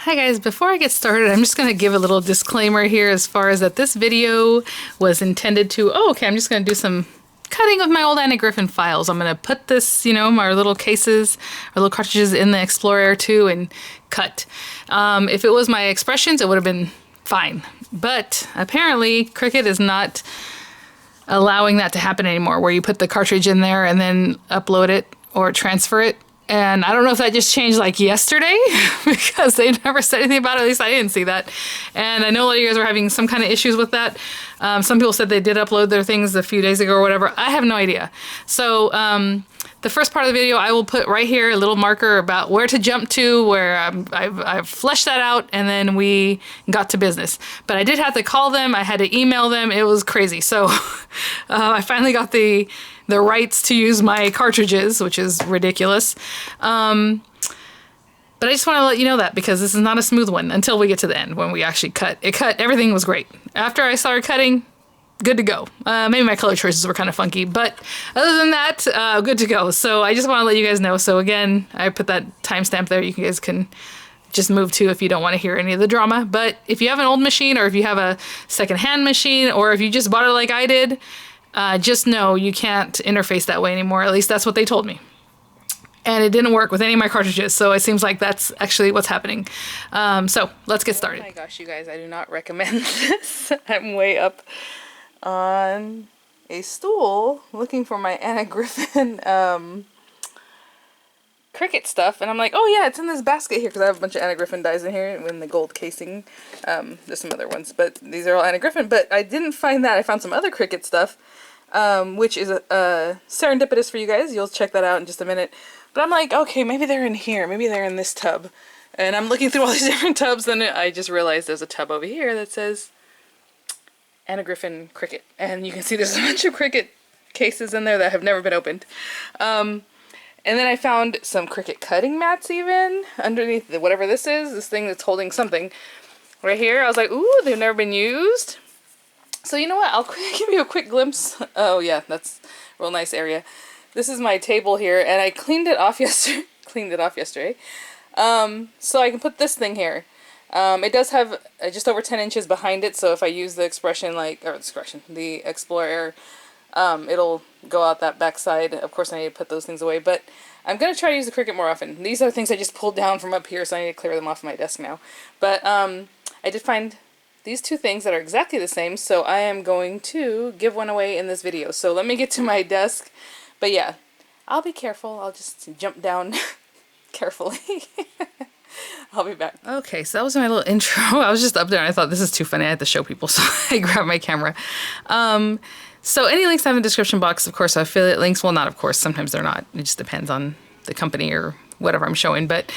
Hi guys, before I get started, I'm just going to give a little disclaimer here as far as that this video was intended to, I'm just going to do some cutting of my old Griffin files. I'm going to put this, my little cases, our little cartridges in the Explorer 2 and cut. If it was my expressions, it would have been fine. But apparently Cricut is not allowing that to happen anymore, where you put the cartridge in there and then upload it or transfer it. And I don't know if that just changed like yesterday because they never said anything about it. At least I didn't see that. And I know a lot of you guys were having some kind of issues with that. Some people said they did upload their things a few days ago or whatever. I have no idea. So the first part of the video I will put right here, a little marker about where to jump to, where I've fleshed that out, and then we got to business. But I did have to call them. I had to email them. It was crazy. So I finally got the rights to use my cartridges, which is ridiculous. But I just want to let you know that because this is not a smooth one until we get to the end when we actually cut. Everything was great. After I started cutting, good to go. Maybe my color choices were kind of funky, but other than that, good to go. So I just want to let you guys know. So again, I put that timestamp there. You guys can just move to if you don't want to hear any of the drama. But if you have an old machine, or if you have a secondhand machine, or if you just bought it like I did, just know you can't interface that way anymore. At least that's what they told me. And it didn't work with any of my cartridges, so it seems like that's actually what's happening. So let's get started. Oh my gosh, you guys, I do not recommend this. I'm way up on a stool looking for my Griffin Cricut stuff, and I'm like, oh yeah, it's in this basket here because I have a bunch of Griffin dies in here in the gold casing. There's some other ones, but these are all Griffin. But I didn't find that. I found some other Cricut stuff, which is serendipitous for you guys. You'll check that out in just a minute. But I'm like, okay, maybe they're in here. Maybe they're in this tub. And I'm looking through all these different tubs, and I just realized there's a tub over here that says Griffin Cricut. And you can see there's a bunch of Cricut cases in there that have never been opened. And then I found some Cricut cutting mats even underneath whatever this is, this thing that's holding something right here. I was like, ooh, they've never been used. So you know what? I'll give you a quick glimpse. Oh yeah, that's a real nice area. This is my table here, and I cleaned it off yesterday. So I can put this thing here. It does have just over 10 inches behind it, so if I use the the Explorer, it'll go out that back side. Of course, I need to put those things away, but I'm going to try to use the Cricut more often. These are things I just pulled down from up here, so I need to clear them off my desk now. But I did find these two things that are exactly the same, so I am going to give one away in this video. So let me get to my desk. But yeah, I'll be careful. I'll just jump down carefully. I'll be back. Okay, so that was my little intro. I was just up there and I thought this is too funny. I had to show people, so I grabbed my camera. So any links I have in the description box, of course, affiliate links. Well, not of course. Sometimes they're not. It just depends on the company or whatever I'm showing. But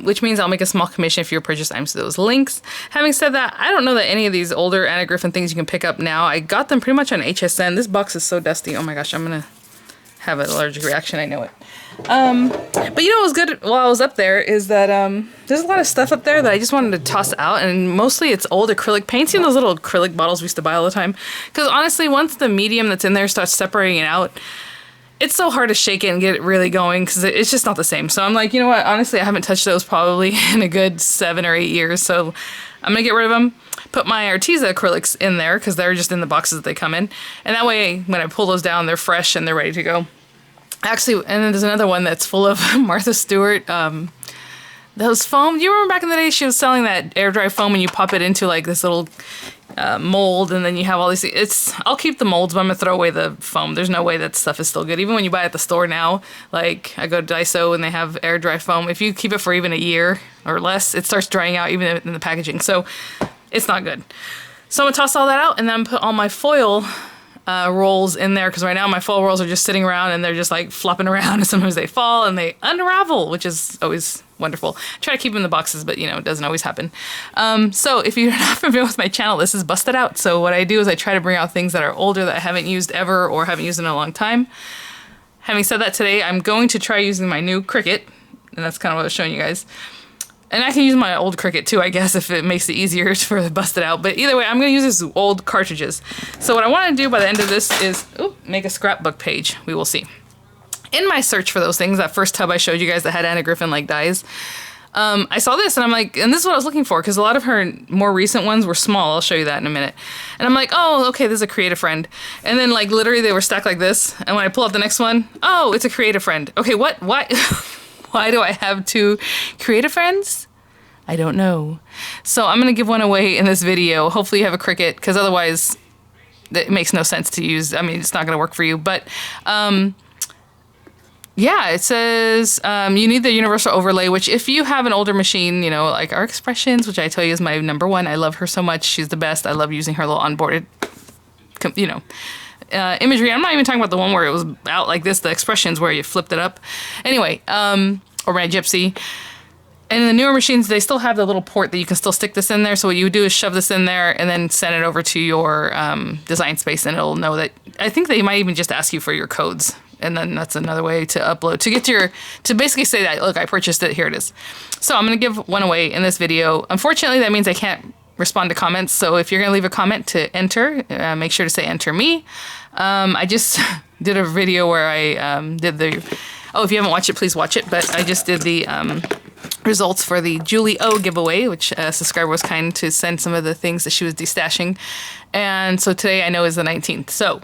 which means I'll make a small commission if you purchase items to those links. Having said that, I don't know that any of these older Griffin things you can pick up now. I got them pretty much on HSN. This box is so dusty. Oh my gosh, I'm gonna have an allergic reaction. I know it. But you know what was good while I was up there is that there's a lot of stuff up there that I just wanted to toss out, and mostly it's old acrylic paints. You know those little acrylic bottles we used to buy all the time? Because honestly, once the medium that's in there starts separating it out, it's so hard to shake it and get it really going because it's just not the same. So I'm like, you know what? Honestly, I haven't touched those probably in a good 7 or 8 years, so I'm gonna get rid of them. Put my Arteza acrylics in there because they're just in the boxes that they come in, and that way when I pull those down, they're fresh and they're ready to go. Actually, and then there's another one that's full of Martha Stewart, those foam. You remember back in the day she was selling that air dry foam and you pop it into like this little mold, and then you have all these. I'll keep the molds, but I'm gonna throw away the foam. There's no way that stuff is still good. Even when you buy it at the store now, like I go to Daiso and they have air dry foam. If you keep it for even a year or less, it starts drying out even in the packaging. So it's not good. So I'm gonna toss all that out and then put all my foil rolls in there, because right now my foil rolls are just sitting around and they're just like flopping around, and sometimes they fall and they unravel, which is always wonderful. I try to keep them in the boxes, but you know, it doesn't always happen. So if you're not familiar with my channel, this is Busted Out. So what I do is I try to bring out things that are older that I haven't used ever or haven't used in a long time. Having said that, today I'm going to try using my new Cricut, and that's kind of what I was showing you guys. And I can use my old Cricut too, I guess, if it makes it easier for the Busted Out. But either way, I'm going to use these old cartridges. So what I want to do by the end of this is make a scrapbook page. We will see. In my search for those things, that first tub I showed you guys that had Griffin like dies, I saw this and I'm like, and this is what I was looking for, because a lot of her more recent ones were small. I'll show you that in a minute. And I'm like, oh, okay, this is a Create a Friend. And then like literally they were stacked like this. And when I pull out the next one, oh, it's a Create a Friend. Okay, what? Why? Why do I have 2 Create a Friends? I don't know. So I'm gonna give one away in this video. Hopefully you have a Cricut, because otherwise it makes no sense to use. I mean, it's not gonna work for you. But yeah, it says you need the universal overlay, which if you have an older machine, you know, like our Expressions, which I tell you is my #1. I love her so much. She's the best. I love using her little onboarded, you know, imagery. I'm not even talking about the one where it was out like this, the Expressions where you flipped it up. Anyway, or my Gypsy. And the newer machines, they still have the little port that you can still stick this in there. So what you would do is shove this in there and then send it over to your design space, and it'll know that. I think they might even just ask you for your codes. And then that's another way to upload, to get to basically say that, look, I purchased it, here it is. So I'm gonna give one away in this video. Unfortunately, that means I can't respond to comments. So if you're gonna leave a comment to enter, make sure to say enter me. I just did a video where I did the, oh, if you haven't watched it, please watch it. But I just did the results for the Julie O giveaway, which a subscriber was kind to send some of the things that she was destashing. And so today I know is the 19th. So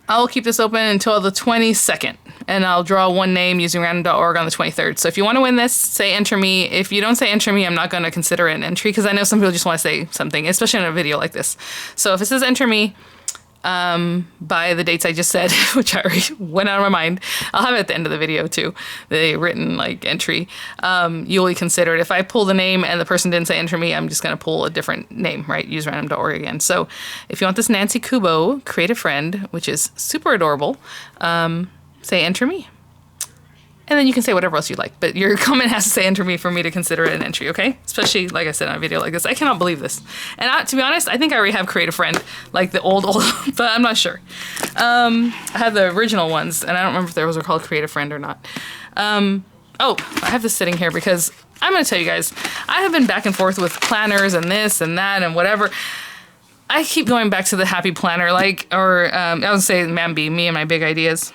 I'll keep this open until the 22nd, and I'll draw one name using random.org on the 23rd. So if you want to win this, say enter me. If you don't say enter me, I'm not going to consider it an entry, because I know some people just want to say something, especially in a video like this. So if it says enter me, by the dates I just said, which I already went out of my mind, I'll have it at the end of the video too, the written like entry. You'll be considered. If I pull the name and the person didn't say enter me, I'm just going to pull a different name, right? Use random.org again. So if you want this Nancy Kubo Create a Friend, which is super adorable, say enter me. And then you can say whatever else you like, but your comment has to say enter me for me to consider it an entry, okay? Especially, like I said, on a video like this. I cannot believe this. And to be honest, I think I already have Create a Friend, like the old, but I'm not sure. I have the original ones, and I don't remember if those were called Create a Friend or not. Oh, I have this sitting here because I'm going to tell you guys, I have been back and forth with planners and this and that and whatever. I keep going back to the Happy Planner, like, or I was going to say Mambi, me and my big ideas.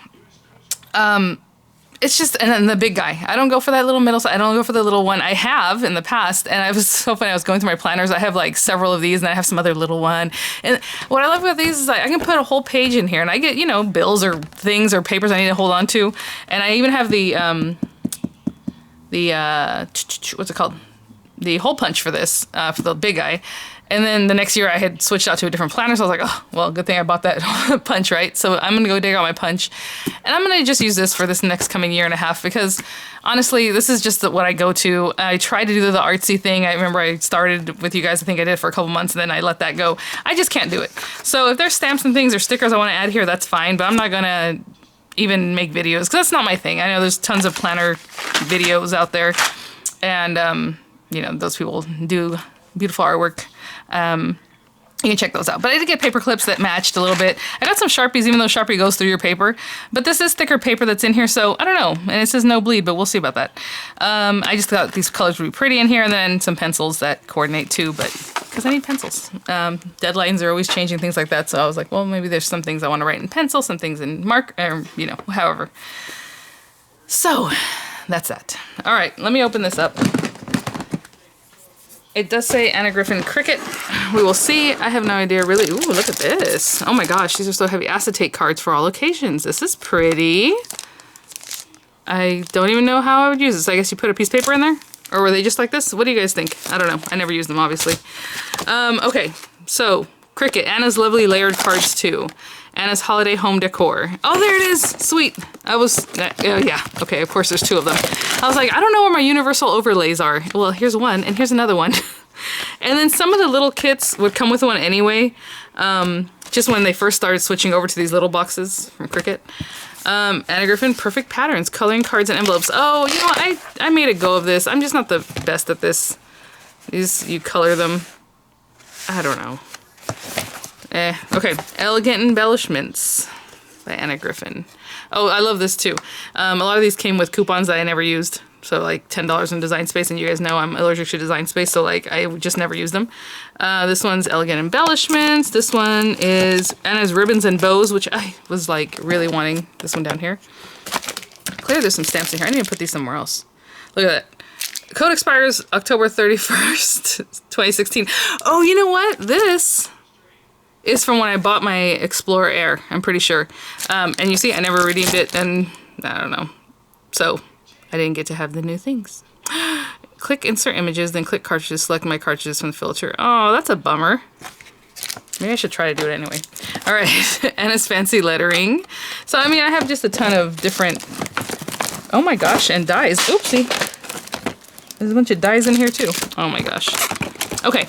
It's just, and then the big guy. I don't go for that little middle size. I don't go for the little one. I have in the past, and I was so funny. I was going through my planners. I have like several of these, and I have some other little one. And what I love about these is like, I can put a whole page in here, and I get, you know, bills or things or papers I need to hold on to. And I even have the what's it called? The hole punch for this, for the big guy. And then the next year I had switched out to a different planner, so I was like, oh, well, good thing I bought that punch, right? So I'm going to go dig out my punch. And I'm going to just use this for this next coming year and a half, because honestly, this is just what I go to. I tried to do the artsy thing. I remember I started with you guys. I think I did it for a couple months, and then I let that go. I just can't do it. So if there's stamps and things or stickers I want to add here, that's fine, but I'm not going to even make videos, because that's not my thing. I know there's tons of planner videos out there, and, you know, those people do beautiful artwork. You can check those out. But I did get paper clips that matched a little bit. I got some Sharpies, even though Sharpie goes through your paper. But this is thicker paper that's in here, so I don't know. And it says no bleed, but we'll see about that. I just thought these colors would be pretty in here, and then some pencils that coordinate too, but because I need pencils. Deadlines are always changing, things like that, so I was like, well, maybe there's some things I want to write in pencil, some things in mark, or, you know, however. So, that's that. All right, let me open this up. It does say Anna Griffin Cricut. We will see. I have no idea really. Ooh, look at this. Oh my gosh, these are so heavy. Acetate cards for all occasions. This is pretty. I don't even know how I would use this. I guess you put a piece of paper in there? Or were they just like this? What do you guys think? I don't know. I never used them, obviously. Okay, so Cricut. Anna's Lovely Layered Cards 2. Anna's Holiday Home Decor. Oh, there it is. Sweet. Yeah. Okay, of course there's two of them. I was like, I don't know where my universal overlays are. Well, here's one, and here's another one. And then some of the little kits would come with one anyway. Just when they first started switching over to these little boxes from Cricut. Anna Griffin, Perfect Patterns, Coloring Cards and Envelopes. Oh, you know, I made a go of this. I'm just not the best at this. These, you color them. I don't know. Okay. Elegant Embellishments by Anna Griffin. Oh, I love this too. A lot of these came with coupons that I never used. So like $10 in Design Space, and you guys know I'm allergic to Design Space, so like I just never used them. This one's Elegant Embellishments. This one is Anna's Ribbons and Bows, which I was like really wanting. This one down here. Clearly there's some stamps in here. I need to put these somewhere else. Look at that. code expires October 31st, 2016. Oh, you know what? This is from when I bought my Explorer Air, I'm pretty sure. And you see, I never redeemed it, and I don't know. So, I didn't get to have the new things. Click Insert Images, then click Cartridges, select my cartridges from the filter. Oh, that's a bummer. Maybe I should try to do it anyway. All right, and it's fancy lettering. So, I mean, I have just a ton of different, oh my gosh, and dies. Oopsie. There's a bunch of dies in here too. Oh my gosh. Okay,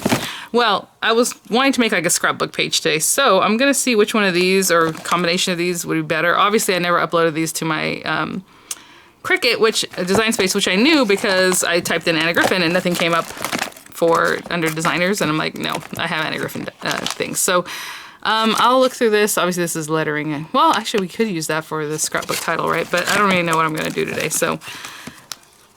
well, I was wanting to make like a scrapbook page today, so I'm gonna see which one of these or combination of these would be better. Obviously, I never uploaded these to my Cricut, which Design Space, which I knew because I typed in Anna Griffin and nothing came up for under designers, and I'm like, no, I have Anna Griffin things. So I'll look through this. Obviously, this is lettering. Well, actually, we could use that for the scrapbook title, right? But I don't really know what I'm gonna do today, so.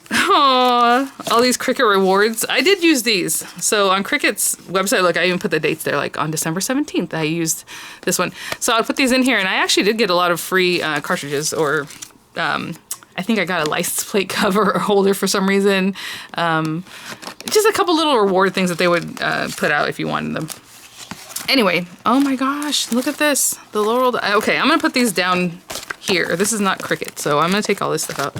Aww, all these Cricut rewards. I did use these. So on Cricut's website, look, I even put the dates there, like on December 17th, I used this one. So I'll put these in here, and I actually did get a lot of free cartridges, or I think I got a license plate cover or holder for some reason. Just a couple little reward things that they would put out if you wanted them. Anyway, oh my gosh, look at this. The Laurel. Okay, I'm gonna put these down here. This is not Cricut, so I'm gonna take all this stuff out.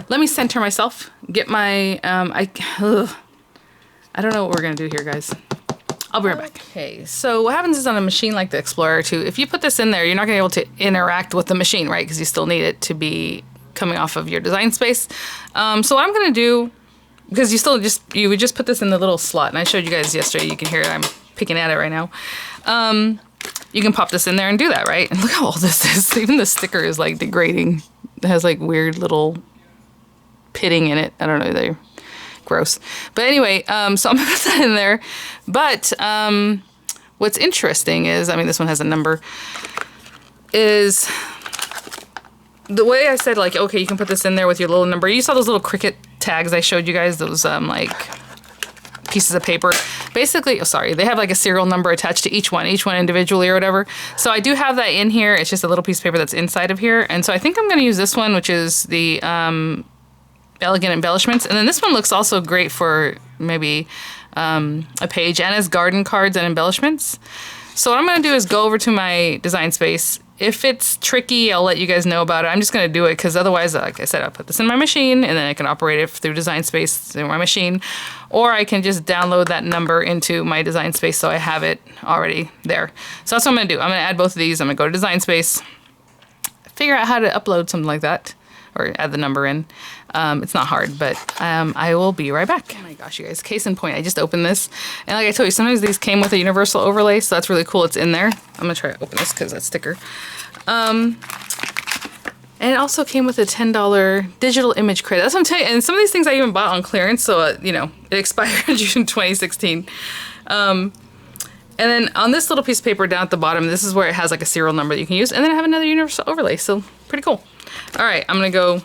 Let me center myself, get my, I don't know what we're gonna do here, guys. I'll be right back. Okay, so what happens is on a machine like the Explorer 2, if you put this in there, you're not gonna be able to interact with the machine, right? Because you still need it to be coming off of your design space. So what I'm gonna do, because you would just put this in the little slot, and I showed you guys yesterday, you can hear it, I'm picking at it right now. You can pop this in there and do that, right? And look how old this is. Even the sticker is like degrading. It has like weird little pitting in it. I don't know, they're gross. But anyway, so I'm gonna put that in there. But what's interesting is, I mean, this one has a number, is the way I said, like, okay, you can put this in there with your little number. You saw those little Cricut tags I showed you guys, those like pieces of paper. Basically, oh sorry, they have like a serial number attached to each one individually or whatever. So I do have that in here. It's just a little piece of paper that's inside of here. And so I think I'm gonna use this one, which is the Elegant Embellishments. And then this one looks also great for maybe a page, and as garden cards and embellishments. So what I'm gonna do is go over to my design space. If it's tricky, I'll let you guys know about it. I'm just gonna do it because otherwise, like I said, I'll put this in my machine and then I can operate it through design space through my machine. Or I can just download that number into my design space so I have it already there. So that's what I'm gonna do. I'm gonna add both of these. I'm gonna go to design space, figure out how to upload something like that, or add the number in. It's not hard, but I will be right back. Oh my gosh, you guys, case in point, I just opened this. And like I told you, sometimes these came with a universal overlay, so that's really cool. It's in there. I'm gonna try to open this because that sticker. And it also came with a $10 digital image credit. That's what I'm telling you. And some of these things I even bought on clearance, so you know, it expired June 2016. And then on this little piece of paper down at the bottom, this is where it has like a serial number that you can use. And then I have another universal overlay, so pretty cool. All right, I'm gonna go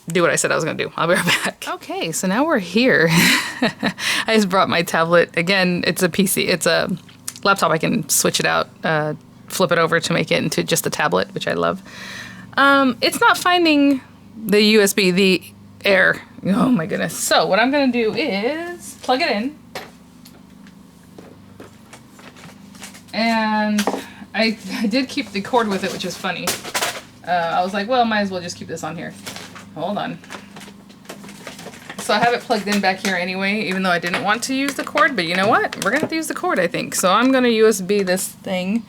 do what I said I was gonna do. I'll be right back. Okay, so now we're here. I just brought my tablet. Again, it's a PC, it's a laptop. I can switch it out, flip it over to make it into just a tablet, which I love. It's not finding the USB, the Air. Oh my goodness. So what I'm gonna do is plug it in. And I did keep the cord with it, which is funny. I was like, well, might as well just keep this on here. Hold on. So I have it plugged in back here anyway, even though I didn't want to use the cord, but you know what? We're gonna have to use the cord, I think. So I'm gonna USB this thing.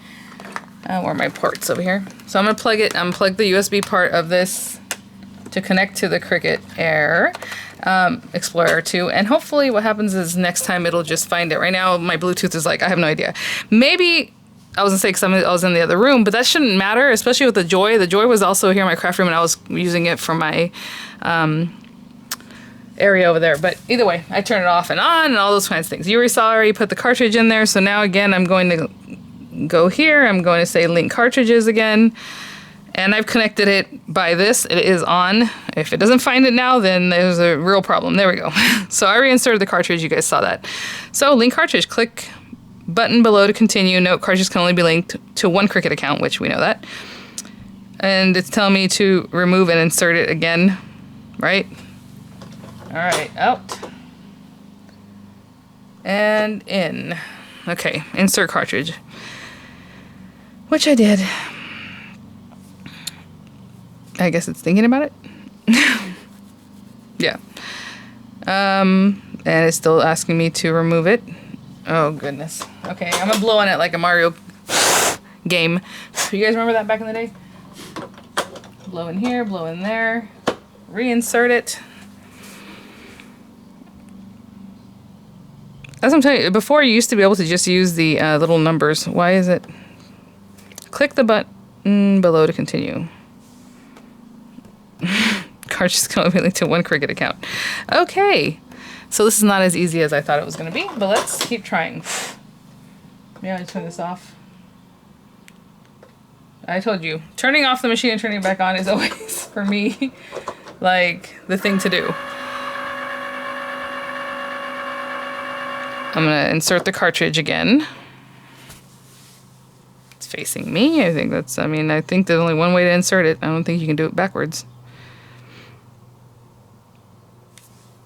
Where are my ports over here? So I'm gonna unplug the USB part of this to connect to the Cricut Air Explorer 2, and hopefully what happens is next time it'll just find it. Right now my Bluetooth is like, I have no idea. Maybe I was gonna say because I was in the other room, but that shouldn't matter, especially with the Joy. The Joy was also here in my craft room and I was using it for my area over there. But either way, I turn it off and on and all those kinds of things. You already saw I already put the cartridge in there, so now again I'm going to go here. I'm going to say link cartridges again. And I've connected it by this. It is on. If it doesn't find it now, then there's a real problem. There we go. So I reinserted the cartridge. You guys saw that. So link cartridge. Click button below to continue. Note cartridges can only be linked to one Cricut account, which we know that. And it's telling me to remove and insert it again, right? Alright, out. And in. Okay, insert cartridge. Which I did. I guess it's thinking about it. Yeah. And it's still asking me to remove it. Oh, goodness. Okay, I'm gonna blow on it like a Mario game. You guys remember that back in the day? Blow in here, blow in there. Reinsert it. As I'm telling you, before you used to be able to just use the little numbers. Why is it? Click the button below to continue. Cartridge can only link to one Cricut account. Okay, so this is not as easy as I thought it was going to be, but let's keep trying. Maybe I'll turn this off. I told you, turning off the machine and turning it back on is always, for me, like the thing to do. I'm gonna insert the cartridge again. It's facing me. I think that's, I mean, I think there's only one way to insert it. I don't think you can do it backwards.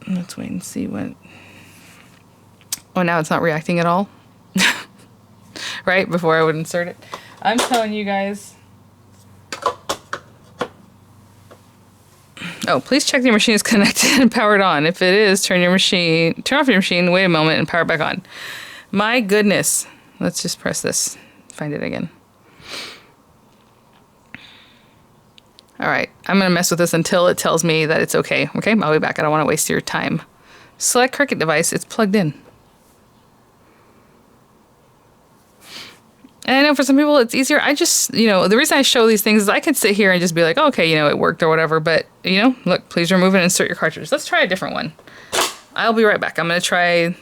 Let's wait and see what... Oh, now it's not reacting at all. Right? Before I would insert it. I'm telling you guys. Oh, please check your machine is connected and powered on. If it is, turn off your machine, wait a moment, and power it back on. My goodness. Let's just press this. Find it again. Alright, I'm going to mess with this until it tells me that it's okay. Okay, I'll be back. I don't want to waste your time. Select Cricut device. It's plugged in. And I know for some people it's easier. I just, you know, the reason I show these things is I could sit here and just be like, oh, okay, you know, it worked or whatever. But, you know, look, please remove and insert your cartridge. Let's try a different one. I'll be right back. I'm going to try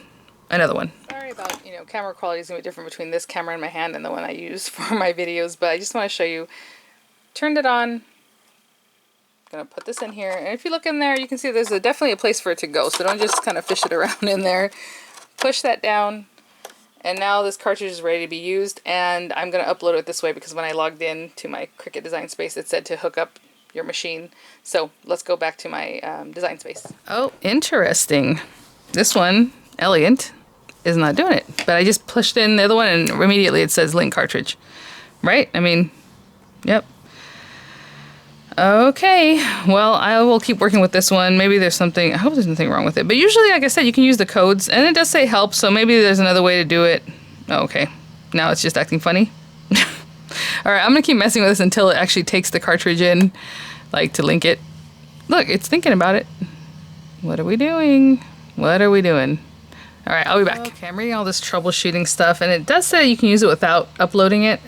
another one. Sorry about, you know, camera quality is going to be different between this camera in my hand and the one I use for my videos. But I just want to show you. Turned it on. I'm going to put this in here. And if you look in there, you can see there's definitely a place for it to go. So don't just kind of fish it around in there. Push that down. And now this cartridge is ready to be used, and I'm going to upload it this way because when I logged in to my Cricut Design Space, it said to hook up your machine. So let's go back to my Design Space. Oh, interesting. This one, Elegant, is not doing it. But I just pushed in the other one, and immediately it says link cartridge. Right? I mean, yep. Okay, well, I will keep working with this one. Maybe there's something, I hope there's nothing wrong with it. But usually, like I said, you can use the codes, and it does say help, so maybe there's another way to do it. Oh, okay, now it's just acting funny. Alright, I'm going to keep messing with this until it actually takes the cartridge in, like, to link it. Look, it's thinking about it. What are we doing? What are we doing? Alright, I'll be back. Okay, I'm reading all this troubleshooting stuff, and it does say you can use it without uploading it.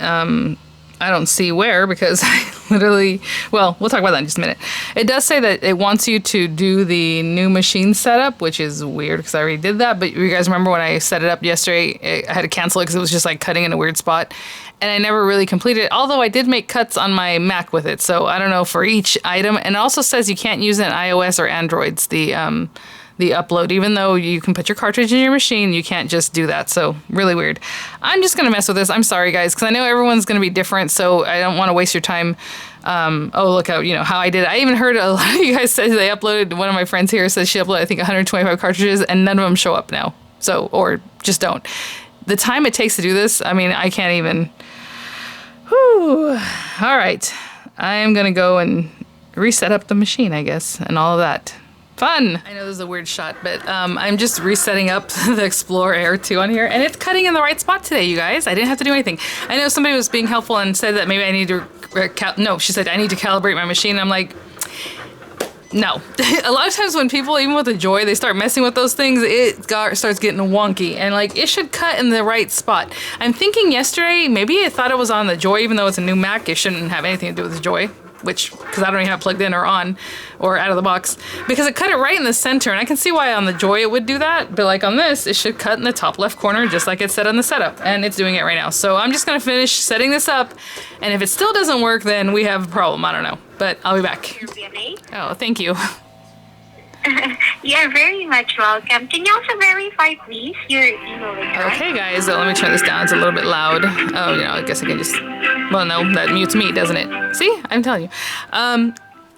I don't see where because I literally, well, we'll talk about that in just a minute. It does say that it wants you to do the new machine setup, which is weird because I already did that. But you guys remember when I set it up yesterday, I had to cancel it because it was just like cutting in a weird spot. And I never really completed it, although I did make cuts on my Mac with it. So I don't know for each item. And it also says you can't use it in iOS or Androids, the upload, even though you can put your cartridge in your machine, you can't just do that. So really weird. I'm just gonna mess with this. I'm sorry guys, because I know everyone's gonna be different, so I don't want to waste your time. Oh, look how, you know, how I did it. I even heard a lot of you guys say they uploaded, one of my friends here says she uploaded I think 125 cartridges and none of them show up now. So, or just don't. The time it takes to do this, I mean, I can't even. Whew. All right, I am gonna go and reset up the machine, I guess, and all of that. Fun! I know this is a weird shot, but I'm just resetting up the Explorer Air 2 on here, and it's cutting in the right spot today, you guys. I didn't have to do anything. I know somebody was being helpful and said that maybe I need to, no, she said I need to calibrate my machine. I'm like, no. A lot of times when people, even with the Joy, they start messing with those things, it starts getting wonky, and like, it should cut in the right spot. I'm thinking yesterday, maybe I thought it was on the Joy, even though it's a new Mac, it shouldn't have anything to do with the Joy. Which, because I don't even have it plugged in or on or out of the box, because it cut it right in the center, and I can see why on the Joy it would do that, but like on this, it should cut in the top left corner just like it said on the setup, and it's doing it right now. So I'm just gonna finish setting this up, and if it still doesn't work, then we have a problem. I don't know, but I'll be back. Oh, thank you. You're very much welcome. Can you also verify, please, your email address? Okay, guys, so let me turn this down. It's a little bit loud. Oh, you know, I guess I can just... Well, no, that mutes me, doesn't it? See? I'm telling you.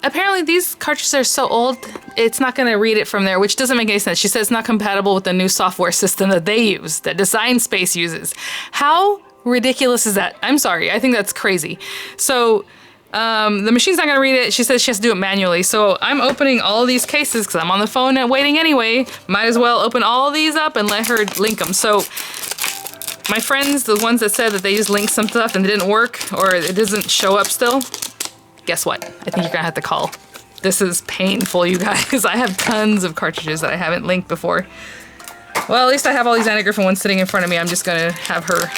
apparently these cartridges are so old, it's not going to read it from there, which doesn't make any sense. She says it's not compatible with the new software system that they use, that Design Space uses. How ridiculous is that? I'm sorry, I think that's crazy. So the machine's not going to read it. She says she has to do it manually. So I'm opening all of these cases because I'm on the phone and waiting anyway. Might as well open all of these up and let her link them. So my friends, the ones that said that they just linked some stuff and it didn't work or it doesn't show up still, guess what? I think you're gonna have to call. This is painful, you guys. I have tons of cartridges that I haven't linked before. Well, at least I have all these Anna Griffin ones sitting in front of me. I'm just gonna have her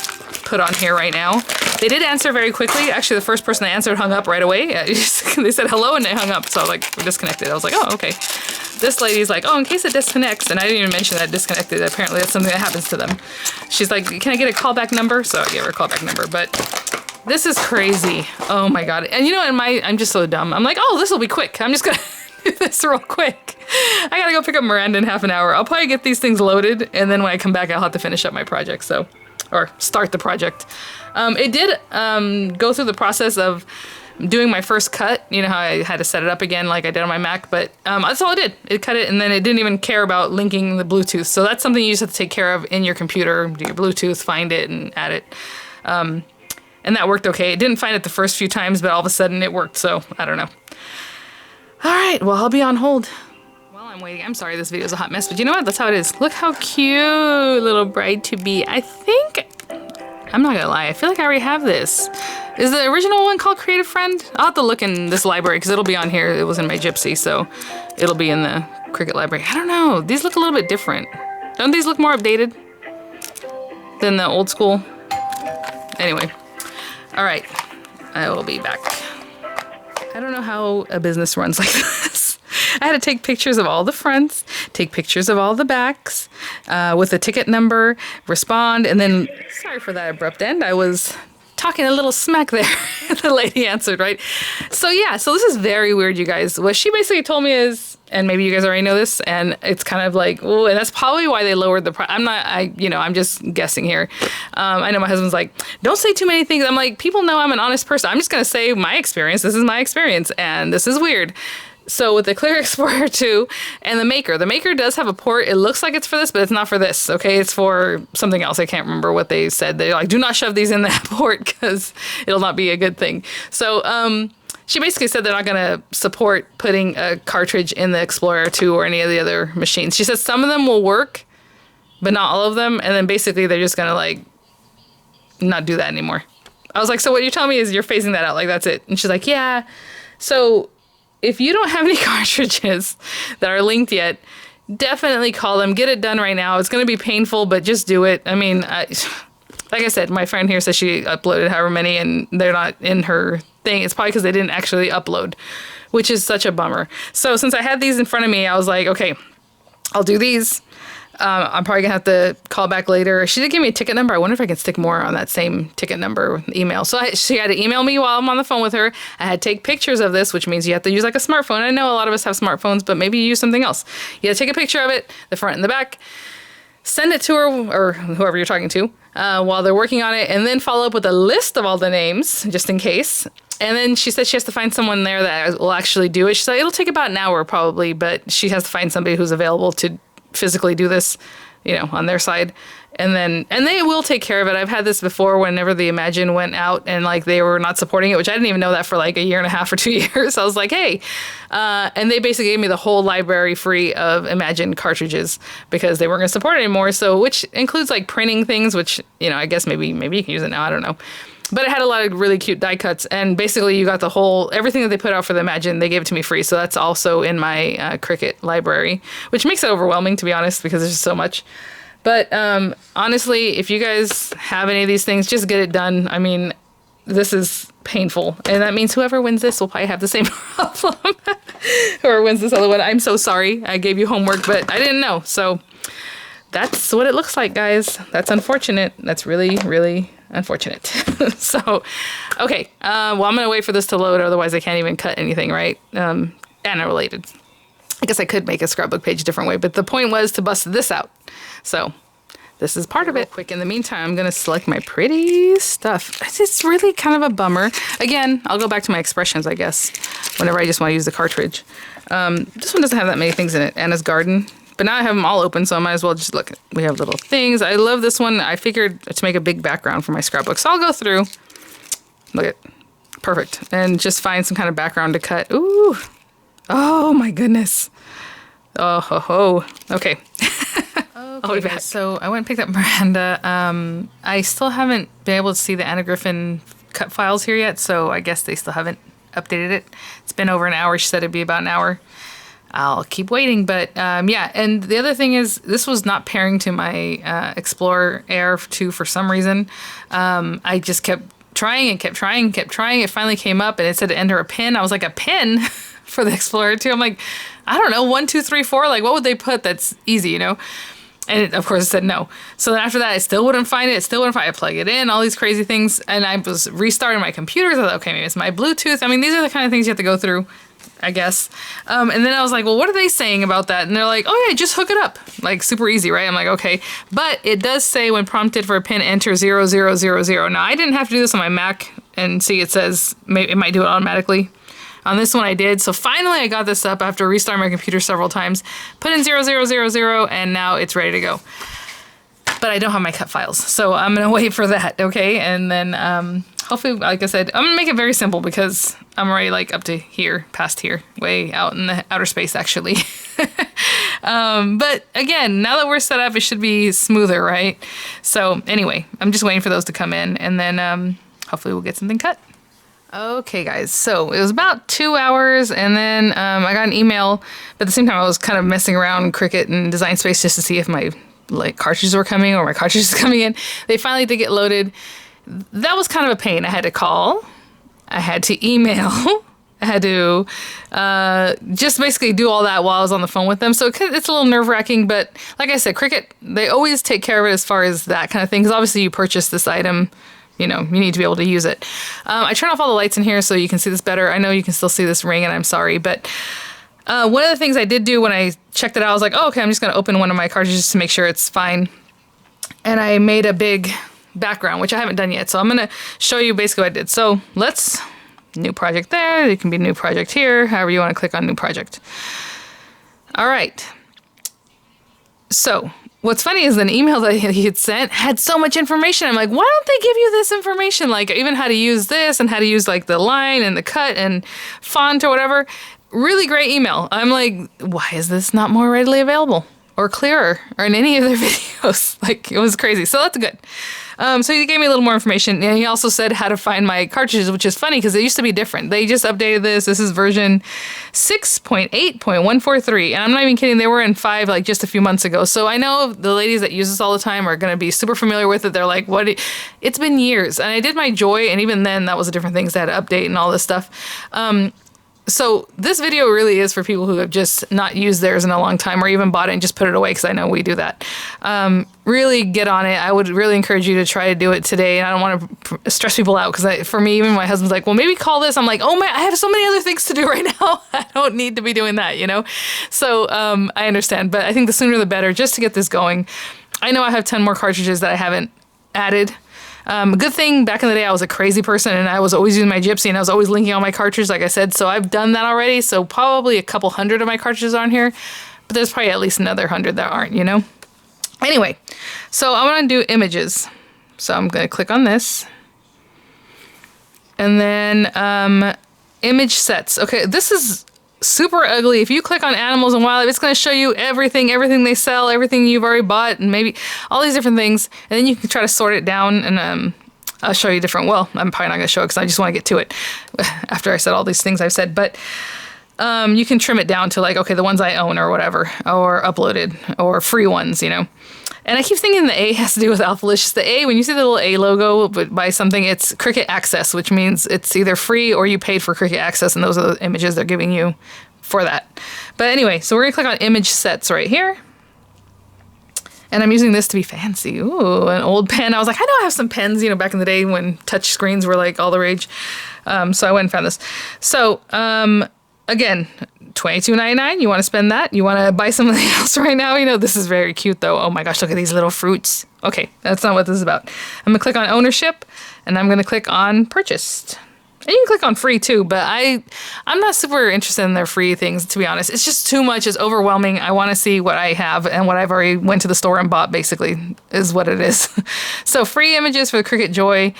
put on here right now. They did answer very quickly. Actually, the first person that answered hung up right away. They said hello and they hung up. So like, we're disconnected. I was like, oh, okay. This lady's like, oh, in case it disconnects, and I didn't even mention that it disconnected. Apparently that's something that happens to them. She's like, can I get a callback number? So I gave her a callback number, but this is crazy. Oh my God. And you know, I'm just so dumb. I'm like, oh, this will be quick. I'm just gonna do this real quick. I gotta go pick up Miranda in half an hour. I'll probably get these things loaded, and then when I come back, I'll have to finish up my project, so, or start the project. It did go through the process of doing my first cut. You know how I had to set it up again like I did on my Mac, but that's all it did. It cut it, and then it didn't even care about linking the Bluetooth. So that's something you just have to take care of in your computer, do your Bluetooth, find it, and add it. And that worked okay. It didn't find it the first few times, but all of a sudden it worked, so I don't know. All right, well, I'll be on hold while I'm waiting. I'm sorry this video is a hot mess, but you know what? That's how it is. Look how cute little bride-to-be. I think, I'm not gonna lie, I feel like I already have this. Is the original one called Creative Friend? I'll have to look in this library because it'll be on here. It was in my Gypsy, so it'll be in the Cricut library. I don't know. These look a little bit different. Don't these look more updated than the old school? Anyway. All right. I will be back. I don't know how a business runs like this. I had to take pictures of all the fronts, take pictures of all the backs with a ticket number, respond, and then, sorry for that abrupt end. I was talking a little smack there. The lady answered, right? So yeah, so this is very weird, you guys. What she basically told me is, and maybe you guys already know this, and it's kind of like, oh, and that's probably why they lowered the price. I'm just guessing here. I know my husband's like, don't say too many things. I'm like, people know I'm an honest person. I'm just going to say my experience. This is my experience, and this is weird. So with the Clear Explorer 2 and the Maker does have a port. It looks like it's for this, but it's not for this, okay? It's for something else. I can't remember what they said. They're like, do not shove these in that port because it'll not be a good thing. So she basically said they're not going to support putting a cartridge in the Explorer 2 or any of the other machines. She says some of them will work, but not all of them. And then basically they're just going to like not do that anymore. I was like, so what you're telling me is you're phasing that out, like that's it. And she's like, yeah. So if you don't have any cartridges that are linked yet, definitely call them. Get it done right now. It's going to be painful, but just do it. I mean, like I said, my friend here says she uploaded however many and they're not in her thing. It's probably because they didn't actually upload, which is such a bummer. So since I had these in front of me, I was like, okay, I'll do these. I'm probably gonna have to call back later. She did give me a ticket number. I wonder if I can stick more on that same ticket number email. So she had to email me while I'm on the phone with her. I had to take pictures of this, which means you have to use like a smartphone. I know a lot of us have smartphones, but maybe you use something else. You have to take a picture of it, the front and the back, send it to her or whoever you're talking to while they're working on it, and then follow up with a list of all the names just in case. And then she said she has to find someone there that will actually do it. She said it'll take about an hour probably, but she has to find somebody who's available to physically do this, on their side. And they will take care of it. I've had this before whenever the Imagine went out and like they were not supporting it, which I didn't even know that for like a year and a half or 2 years. I was like, hey, and they basically gave me the whole library free of Imagine cartridges because they weren't going to support it anymore. So, which includes like printing things, which, I guess maybe you can use it now. I don't know. But it had a lot of really cute die cuts, and basically you got everything that they put out for the Imagine, they gave it to me free, so that's also in my Cricut library, which makes it overwhelming, to be honest, because there's just so much. But honestly, if you guys have any of these things, just get it done. I mean, this is painful, and that means whoever wins this will probably have the same problem. Whoever wins this other one, I'm so sorry. I gave you homework, but I didn't know, so that's what it looks like, guys. That's unfortunate. That's really, really unfortunate. So, okay. Well, I'm going to wait for this to load. Otherwise, I can't even cut anything, right? And related. I guess I could make a scrapbook page a different way, but the point was to bust this out. So, this is part of it. Quick, in the meantime, I'm going to select my pretty stuff. It's really kind of a bummer. Again, I'll go back to my expressions, I guess, whenever I just want to use the cartridge. This one doesn't have that many things in it. Anna's Garden. But now I have them all open, so I might as well just look. We have little things. I love this one. I figured to make a big background for my scrapbook. So I'll go through. Look at, perfect. And just find some kind of background to cut. Ooh. Oh my goodness. Oh ho ho. Okay. I'll be back. So I went and picked up Miranda. I still haven't been able to see the Anna Griffin cut files here yet, so I guess they still haven't updated it. It's been over an hour. She said it'd be about an hour. I'll keep waiting, but yeah. And the other thing is, this was not pairing to my Explorer Air 2 for some reason. I just kept trying and kept trying and kept trying. It finally came up and it said to enter a pin. I was like, a pin for the Explorer 2? I'm like, I don't know, 1, 2, 3, 4. Like, what would they put that's easy, you know? And it, of course, it said no. So then after that, I still wouldn't find it. I plug it in, all these crazy things. And I was restarting my computer. So I thought, okay, maybe it's my Bluetooth. I mean, these are the kind of things you have to go through, I guess. And then I was like, well, what are they saying about that? And they're like, oh yeah, just hook it up. Like, super easy, right? I'm like, okay. But it does say when prompted for a pin, enter 0000. Now, I didn't have to do this on my Mac. And see, it says, it might do it automatically. On this one I did. So finally I got this up after restarting my computer several times. Put in 0000 and now it's ready to go. But I don't have my cut files. So I'm going to wait for that, okay? And then hopefully, like I said, I'm going to make it very simple because I'm already like up to here, past here, way out in the outer space actually. But again, now that we're set up, it should be smoother, right? So anyway, I'm just waiting for those to come in and then hopefully we'll get something cut. Okay, guys, so it was about 2 hours, and then I got an email, but at the same time I was kind of messing around Cricut and Design Space just to see if my cartridges were coming or my cartridges coming in. They finally did get loaded. That was kind of a pain. I had to call, I had to email, I had to just basically do all that while I was on the phone with them. So it's a little nerve-wracking, but like I said, Cricut, they always take care of it as far as that kind of thing, because obviously you purchase this item, you know, you need to be able to use it. I turned off all the lights in here so you can see this better. I know you can still see this ring, and I'm sorry, but one of the things I did do when I checked it out, I was like, oh, okay, I'm just going to open one of my cartridges to make sure it's fine. And I made a big background, which I haven't done yet. So I'm going to show you basically what I did. So new project there. It can be new project here, however you want to click on new project. All right. So what's funny is an email that he had sent had so much information. I'm like, why don't they give you this information? Like even how to use this and how to use like the line and the cut and font or whatever. Really great email. I'm like, why is this not more readily available or clearer or in any of their videos? Like it was crazy. So that's good. So he gave me a little more information, and he also said how to find my cartridges, which is funny because it used to be different. They just updated this. This is version 6.8.143, and I'm not even kidding. They were in 5 like just a few months ago. So I know the ladies that use this all the time are going to be super familiar with it. They're like, what? It's been years, and I did my Joy, and even then that was a different thing. So I had to update and all this stuff. So this video really is for people who have just not used theirs in a long time or even bought it and just put it away, because I know we do that. Really get on it. I would really encourage you to try to do it today. And I don't want to stress people out because for me, even my husband's like, well, maybe call this. I'm like, oh man, I have so many other things to do right now. I don't need to be doing that, you know? So I understand, but I think the sooner the better just to get this going. I know I have 10 more cartridges that I haven't added. Good thing back in the day I was a crazy person and I was always using my Gypsy and I was always linking all my cartridges, like I said. So I've done that already. So probably a couple hundred of my cartridges are on here, but there's probably at least another 100 that aren't, you know? Anyway, so I want to do images. So I'm going to click on this. And then image sets. Okay, this is super ugly. If you click on animals and wildlife, it's going to show you everything they sell, everything you've already bought, and maybe all these different things. And then you can try to sort it down, and I'll show you different. Well, I'm probably not going to show it because I just want to get to it after I said all these things I've said. But you can trim it down to like, okay, the ones I own or whatever, or uploaded, or free ones, you know. And I keep thinking the A has to do with Alphalicious. The A, when you see the little A logo by something, it's Cricut Access, which means it's either free or you paid for Cricut Access, and those are the images they're giving you for that. But anyway, so we're going to click on Image Sets right here. And I'm using this to be fancy. Ooh, an old pen. I was like, I know I have some pens, you know, back in the day when touch screens were like all the rage. So I went and found this. So, again, $22.99. You want to spend that? You want to buy something else right now? You know, this is very cute though. Oh my gosh, look at these little fruits. Okay, that's not what this is about. I'm gonna click on ownership and I'm gonna click on purchased. And you can click on free too, but I'm not super interested in their free things, to be honest. It's just too much. It's overwhelming. I want to see what I have and what I've already went to the store and bought, basically, is what it is. So free images for the Cricut Joy,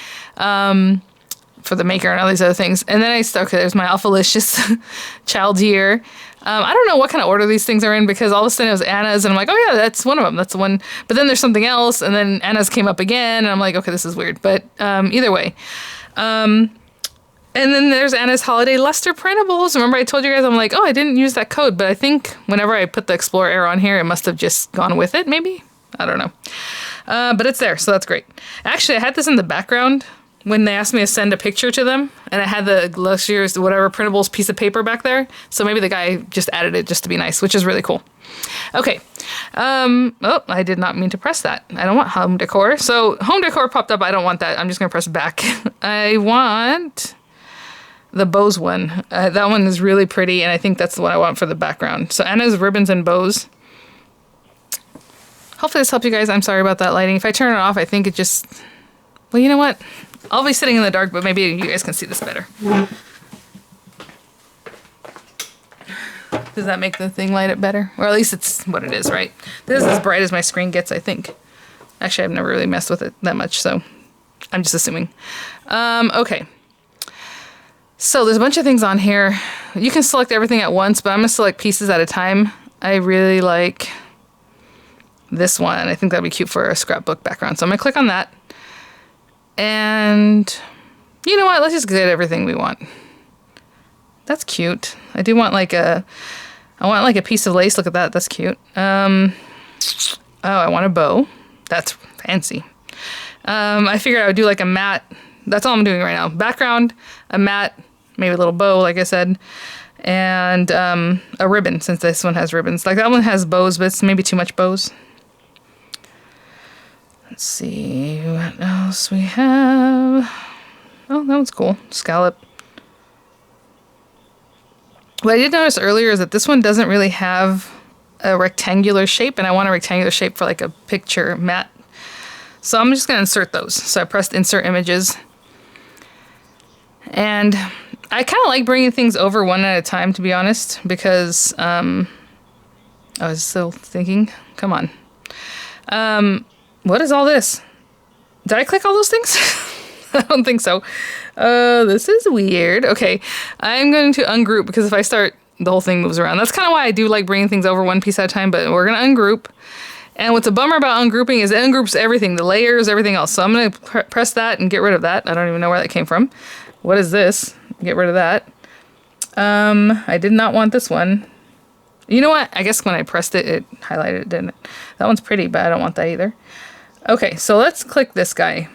for the Maker and all these other things. And then okay, there's my Alphalicious Child Year. I don't know what kind of order these things are in because all of a sudden it was Anna's and I'm like, oh yeah, that's one of them. That's the one. But then there's something else and then Anna's came up again and I'm like, okay, this is weird. But either way. And then there's Anna's Holiday Luster Printables. Remember I told you guys, I'm like, oh, I didn't use that code. But I think whenever I put the Explorer Air on here, it must have just gone with it, maybe? I don't know. But it's there, so that's great. Actually, I had this in the background when they asked me to send a picture to them. And I had the luxurious, whatever, printables piece of paper back there. So maybe the guy just added it just to be nice, which is really cool. Okay. Oh, I did not mean to press that. I don't want home decor. So home decor popped up. I don't want that. I'm just going to press back. I want the bows one. That one is really pretty, and I think that's the one I want for the background. So Anna's ribbons and bows. Hopefully this helped you guys. I'm sorry about that lighting. If I turn it off, I think it just... Well, you know what? I'll be sitting in the dark, but maybe you guys can see this better. Does that make the thing light up better? Or at least it's what it is, right? This is as bright as my screen gets, I think. Actually, I've never really messed with it that much, so I'm just assuming. Okay. So there's a bunch of things on here. You can select everything at once, but I'm going to select pieces at a time. I really like this one. I think that'd be cute for a scrapbook background. So I'm going to click on that. And you know what? Let's just get everything we want. That's cute. I do want like I want like a piece of lace. Look at that. That's cute. Oh, I want a bow. That's fancy. I figured I would do like a matte. That's all I'm doing right now. Background, a matte, maybe a little bow, like I said, and a ribbon, since this one has ribbons. Like that one has bows, but it's maybe too much bows. Let's see what else we have. Oh, that one's cool. Scallop. What I did notice earlier is that this one doesn't really have a rectangular shape, and I want a rectangular shape for like a picture matte. So I'm just going to insert those. So I pressed insert images. And I kind of like bringing things over one at a time, to be honest, because I was still thinking, come on. What is all this? Did I click all those things? I don't think so. This is weird. Okay, I'm going to ungroup because if I start, the whole thing moves around. That's kind of why I do like bringing things over one piece at a time, but we're going to ungroup. And what's a bummer about ungrouping is it ungroups everything, the layers, everything else. So I'm going to press that and get rid of that. I don't even know where that came from. What is this? Get rid of that. I did not want this one. You know what? I guess when I pressed it, it highlighted it, didn't it? That one's pretty, but I don't want that either. Okay, so let's click this guy.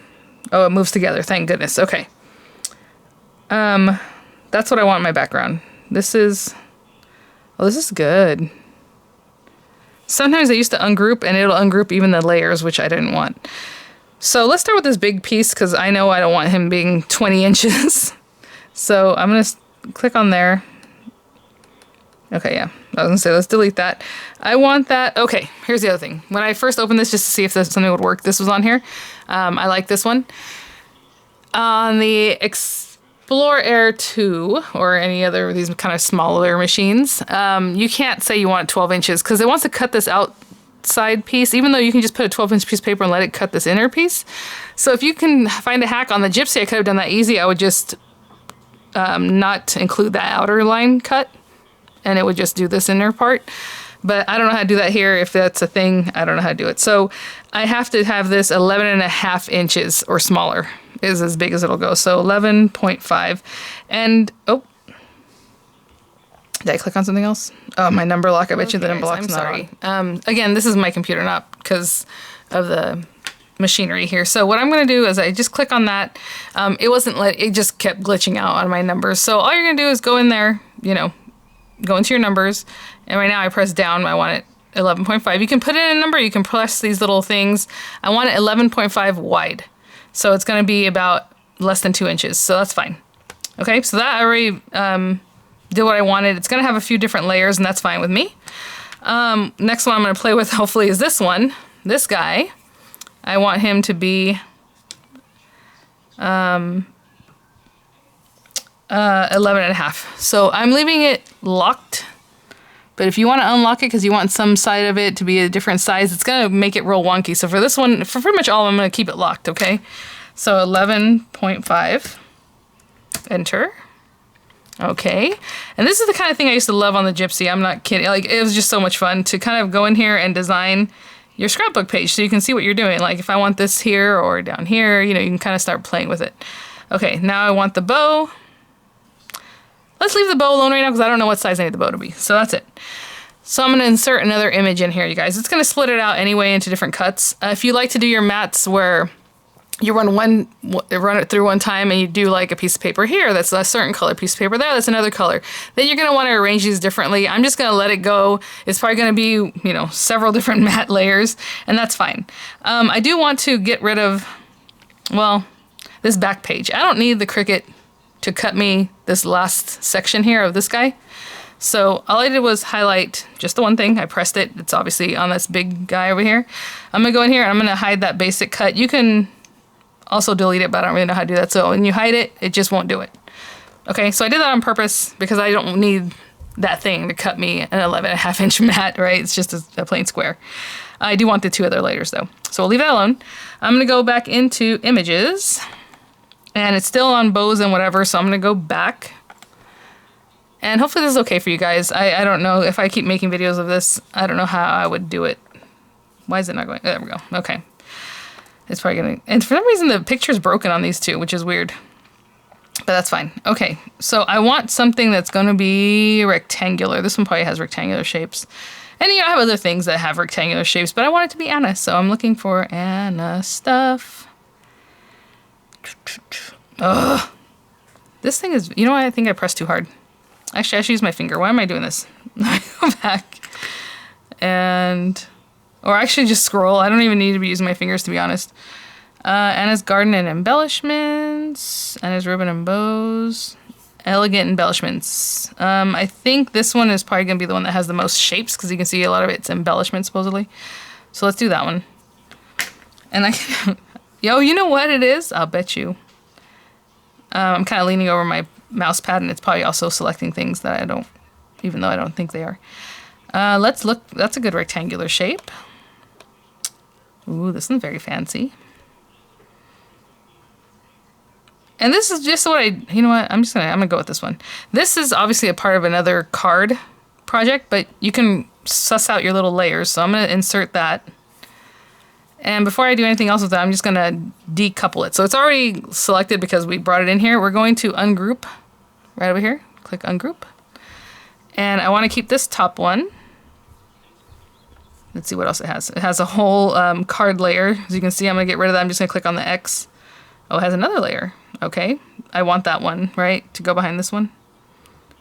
Oh, it moves together. Thank goodness. Okay. That's what I want in my background. This is... Oh, this is good. Sometimes I used to ungroup, and it'll ungroup even the layers, which I didn't want. So let's start with this big piece, because I know I don't want him being 20 inches. So I'm going to click on there. Okay, yeah. I was going to say, let's delete that. I want that. Okay, here's the other thing. When I first opened this, just to see if something would work, this was on here. I like this one. On the Explorer Air 2, or any other of these kind of smaller machines, you can't say you want 12 inches, because it wants to cut this outside piece, even though you can just put a 12-inch piece of paper and let it cut this inner piece. So if you can find a hack on the Gypsy, I could have done that easy. I would just not include that outer line cut, and it would just do this inner part. But I don't know how to do that here. If that's a thing, I don't know how to do it. So I have to have this 11.5 inches or smaller is as big as it'll go. So 11.5. And, oh, did I click on something else? Oh, my number lock. I bet you the number lock's not on. Again, this is my computer, not because of the machinery here. So what I'm going to do is I just click on that. It just kept glitching out on my numbers. So all you're going to do is go in there, go into your numbers, and right now I press down. I want it 11.5. You can put in a number, you can press these little things. I want it 11.5 wide. So it's going to be about less than 2 inches, so that's fine. Okay, so that already did what I wanted. It's gonna have a few different layers, and that's fine with me. Next one I'm gonna play with, hopefully, is this one. This guy. I want him to be 11.5. So I'm leaving it locked. But if you want to unlock it because you want some side of it to be a different size, it's going to make it real wonky. So for this one, for pretty much all of them, I'm going to keep it locked, okay? So 11.5. Enter. Okay. And this is the kind of thing I used to love on the Gypsy. I'm not kidding. Like, it was just so much fun to kind of go in here and design your scrapbook page so you can see what you're doing. Like, if I want this here or down here, you know, you can kind of start playing with it. Okay, now I want the bow. Let's leave the bow alone right now because I don't know what size I need the bow to be. So that's it. So I'm going to insert another image in here, you guys. It's going to split it out anyway into different cuts. If you like to do your mats where you run it through one time and you do like a piece of paper here that's a certain color, piece of paper there that's another color, then you're going to want to arrange these differently. I'm just going to let it go. It's probably going to be, you know, several different mat layers, and that's fine. I do want to get rid of, well, this back page. I don't need the Cricut to cut me this last section here of this guy. So all I did was highlight just the one thing. I pressed it. It's obviously on this big guy over here. I'm gonna go in here and I'm gonna hide that basic cut. You can also delete it, but I don't really know how to do that. So when you hide it, it just won't do it. Okay, so I did that on purpose because I don't need that thing to cut me an 11.5-inch mat, right? It's just a plain square. I do want the two other layers though. So we'll leave that alone. I'm gonna go back into images. And it's still on bows and whatever, so I'm going to go back. And hopefully this is okay for you guys. I don't know if I keep making videos of this. I don't know how I would do it. Why is it not going? There we go. Okay. It's probably going to... And for some reason, the picture's broken on these two, which is weird. But that's fine. Okay, so I want something that's going to be rectangular. This one probably has rectangular shapes. And, you know, I have other things that have rectangular shapes, but I want it to be Anna. So I'm looking for Anna stuff. Ugh. This thing is, you know what, I think I pressed too hard. Actually, I should use my finger. Why am I doing this? Go back. And, or actually just scroll. I don't even need to be using my fingers, to be honest. Anna's Garden and Embellishments. Anna's Ribbon and Bows. Elegant Embellishments. I think this one is probably going to be the one that has the most shapes because you can see a lot of it's embellishment, supposedly. So let's do that one. And I can... Yo, you know what it is? I'll bet you. I'm kind of leaning over my mouse pad, and it's probably also selecting things that I don't, even though I don't think they are. Let's look. That's a good rectangular shape. Ooh, this one's very fancy. And this is just what you know what? I'm gonna go with this one. This is obviously a part of another card project, but you can suss out your little layers. So I'm gonna insert that. And before I do anything else with that, I'm just going to decouple it. So it's already selected because we brought it in here. We're going to ungroup right over here. Click ungroup. And I want to keep this top one. Let's see what else it has. It has a whole card layer. As you can see, I'm going to get rid of that. I'm just going to click on the X. Oh, it has another layer. Okay. I want that one, right? To go behind this one.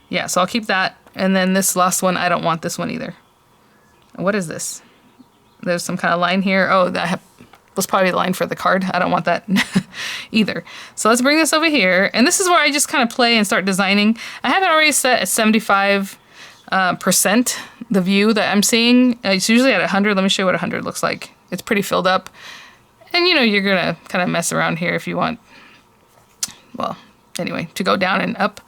Yeah, so I'll keep that. And then this last one, I don't want this one either. What is this? There's some kind of line here. Oh, that was probably the line for the card. I don't want that either. So let's bring this over here. And this is where I just kind of play and start designing. I have it already set at 75% the view that I'm seeing. It's usually at 100. Let me show you what 100 looks like. It's pretty filled up. And, you know, you're going to kind of mess around here if you want, well, anyway, to go down and up.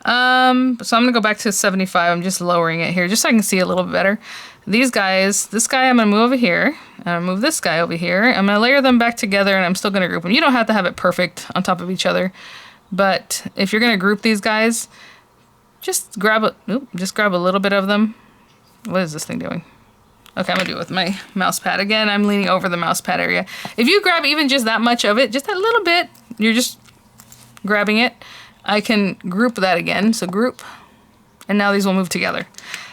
So I'm going to go back to 75. I'm just lowering it here just so I can see a little bit better. These guys, this guy I'm going to move over here. I'm going to move this guy over here. I'm going to layer them back together, and I'm still going to group them. You don't have to have it perfect on top of each other. But if you're going to group these guys, just grab a little bit of them. What is this thing doing? Okay, I'm going to do it with my mouse pad. Again, I'm leaning over the mouse pad area. If you grab even just that much of it, just a little bit, you're just grabbing it. I can group that again. So group. And now these will move together.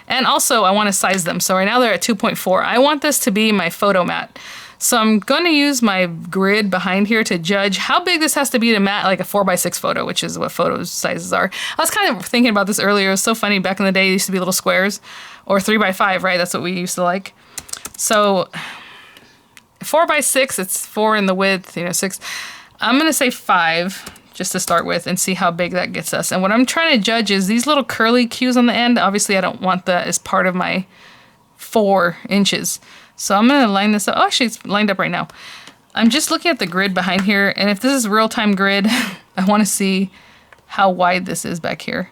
And also, I want to size them. So right now they're at 2.4. I want this to be my photo mat. So I'm going to use my grid behind here to judge how big this has to be to mat like a 4x6 photo, which is what photo sizes are. I was kind of thinking about this earlier. It was so funny. Back in the day, it used to be little squares. Or 3x5, right? That's what we used to like. So 4x6, it's 4 in the width, you know, 6. I'm going to say 5. just to start with and see how big that gets us. And what I'm trying to judge is these little curly cues on the end. Obviously, I don't want that as part of my 4 inches. So I'm going to line this up. Oh, actually, it's lined up right now. I'm just looking at the grid behind here. And if this is real-time grid, I want to see how wide this is back here.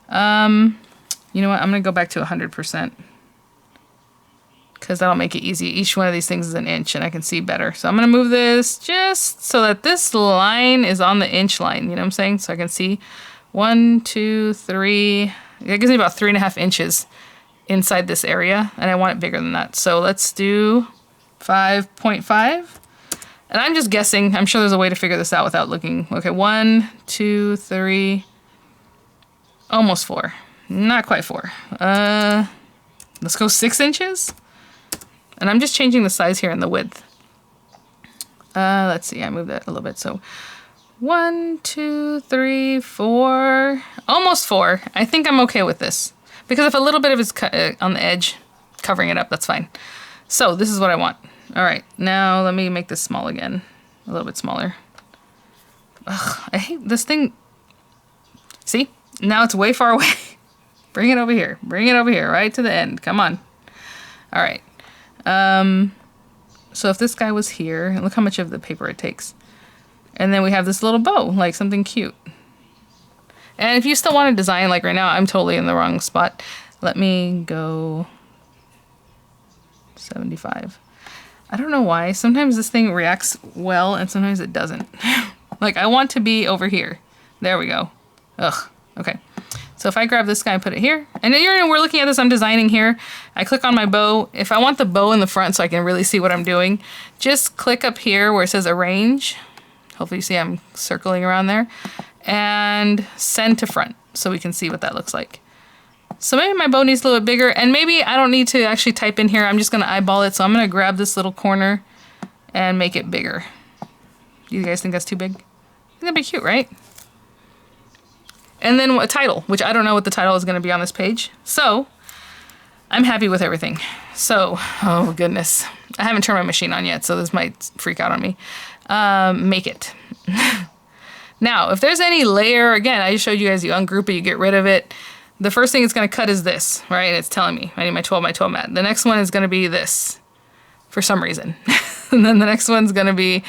You know what? I'm going to go back to 100%. Because that'll make it easy. Each one of these things is an inch and I can see better. So I'm going to move this just so that this line is on the inch line. You know what I'm saying? So I can see 1, 2, 3. That gives me about 3.5 inches inside this area. And I want it bigger than that. So let's do 5.5. And I'm just guessing. I'm sure there's a way to figure this out without looking. Okay, 1, 2, 3. Almost 4. Not quite 4. Let's go 6 inches. And I'm just changing the size here and the width. Let's see, I moved that a little bit. So 1, 2, 3, 4, almost 4. I think I'm okay with this. Because if a little bit of it's on the edge, covering it up, that's fine. So this is what I want. All right, now let me make this small again. A little bit smaller. Ugh, I hate this thing. See, now it's way far away. Bring it over here. Bring it over here, right to the end. Come on. All right. So if this guy was here, look how much of the paper it takes. And then we have this little bow, like something cute. And if you still want to design, like right now, I'm totally in the wrong spot. Let me go 75. I don't know why. Sometimes this thing reacts well and sometimes it doesn't. Like I want to be over here. There we go. Ugh. Okay. So if I grab this guy and put it here, and then we're looking at this, I'm designing here. I click on my bow. If I want the bow in the front so I can really see what I'm doing, just click up here where it says arrange. Hopefully you see I'm circling around there. And send to front so we can see what that looks like. So maybe my bow needs a little bit bigger, and maybe I don't need to actually type in here. I'm just going to eyeball it. So I'm going to grab this little corner and make it bigger. You guys think that's too big? I think that'd be cute, right? And then a title, which I don't know what the title is going to be on this page. So I'm happy with everything. So, oh goodness. I haven't turned my machine on yet, so this might freak out on me. Make it. Now, if there's any layer, again, I just showed you guys, you ungroup it, you get rid of it. The first thing it's going to cut is this, right? It's telling me I need my 12 by 12 mat. The next one is going to be this for some reason. And then the next one's going to be,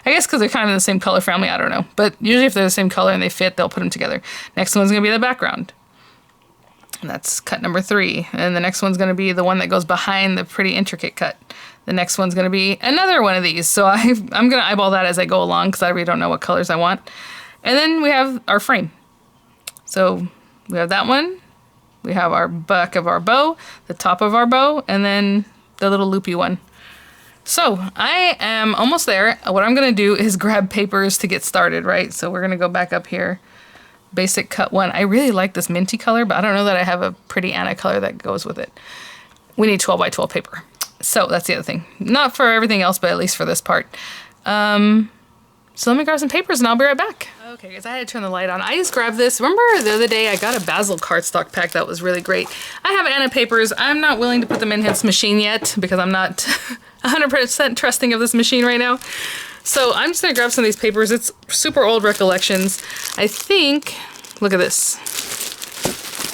I guess because they're kind of in the same color family, I don't know. But usually if they're the same color and they fit, they'll put them together. Next one's going to be the background. And that's cut number 3. And the next one's going to be the one that goes behind the pretty intricate cut. The next one's going to be another one of these. So I'm going to eyeball that as I go along because I really don't know what colors I want. And then we have our frame. So we have that one. We have our back of our bow, the top of our bow, and then the little loopy one. So I am almost there. What I'm going to do is grab papers to get started, right? So we're going to go back up here. Basic cut 1. I really like this minty color, but I don't know that I have a pretty Anna color that goes with it. We need 12 by 12 paper. So that's the other thing. Not for everything else, but at least for this part. So let me grab some papers and I'll be right back. Okay, guys, I had to turn the light on. I just grabbed this. Remember the other day I got a basil cardstock pack that was really great. I have Anna papers. I'm not willing to put them in this machine yet because I'm not 100% trusting of this machine right now. So I'm just gonna grab some of these papers. It's super old recollections. I think, look at this.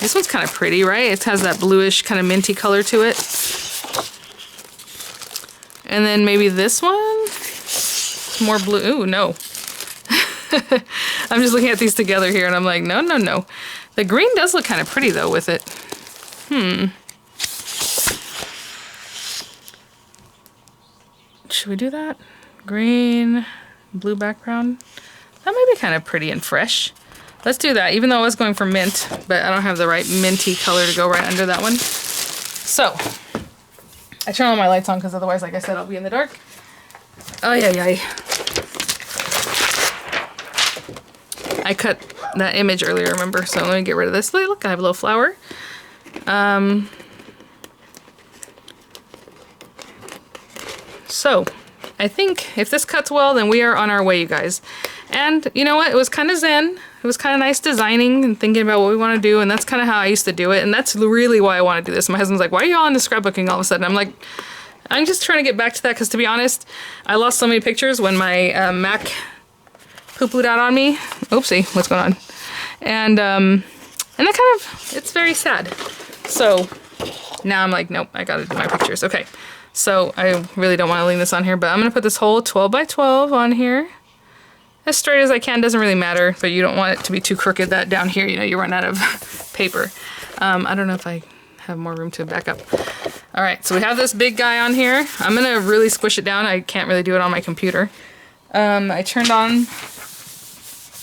This one's kind of pretty, right? It has that bluish kind of minty color to it. And then maybe this one? More blue. Ooh, no. I'm just looking at these together here and I'm like, no, no, no. The green does look kind of pretty though with it. Should we do that? Green, blue background. That might be kind of pretty and fresh. Let's do that, even though I was going for mint, but I don't have the right minty color to go right under that one. So, I turn all my lights on because otherwise, like I said, I'll be in the dark. Oh, yeah. I cut that image earlier, remember? So let me get rid of this. Look, I have a little flower. So, I think if this cuts well, then we are on our way, you guys. And you know what? It was kind of zen. It was kind of nice designing and thinking about what we want to do, and that's kind of how I used to do it, and that's really why I want to do this. My husband's like, why are you all into scrapbooking all of a sudden? I'm like, I'm just trying to get back to that because, to be honest, I lost so many pictures when my Mac poo-pooed out on me. Oopsie, what's going on? And that kind of, it's very sad. So now I'm like, nope, I gotta do my pictures. Okay, so I really don't want to leave this on here, but I'm gonna put this whole 12 by 12 on here. As straight as I can, doesn't really matter, but you don't want it to be too crooked that down here, you know, you run out of paper. I don't know if I have more room to back up. All right, so we have this big guy on here. I'm gonna really squish it down. I can't really do it on my computer. I turned on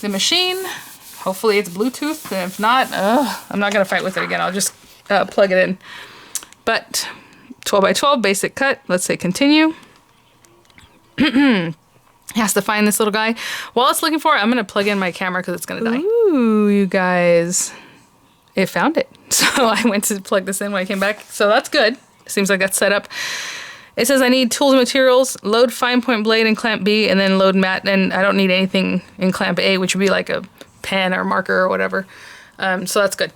the machine. Hopefully it's Bluetooth, and if not, I'm not gonna fight with it again. I'll just plug it in. But 12 by 12 basic cut. Let's say continue. Has to find this little guy. While it's looking for it, I'm gonna plug in my camera because it's gonna die. Ooh, you guys, it found it. So I went to plug this in when I came back. So that's good. Seems like that's set up. It says I need tools and materials, load fine point blade in clamp B, and then load mat. And I don't need anything in clamp A, which would be like a pen or marker or whatever. So that's good.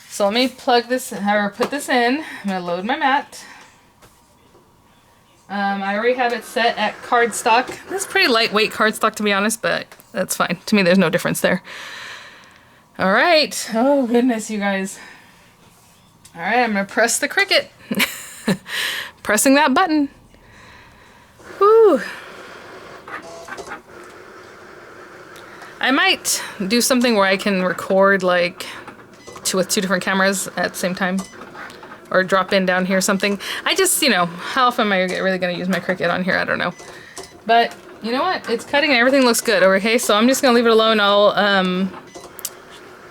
So let me plug this or put this in. I'm gonna load my mat. I already have it set at cardstock. This is pretty lightweight cardstock, to be honest, but that's fine. To me, there's no difference there. All right. Oh, goodness, you guys. All right, I'm going to press the Cricut. Pressing that button. Whew. I might do something where I can record, like, with two different cameras at the same time. Or drop in down here or something. I just, you know, how often am I really going to use my Cricut on here? I don't know. But, you know what? It's cutting and everything looks good, okay? So I'm just going to leave it alone. I'll,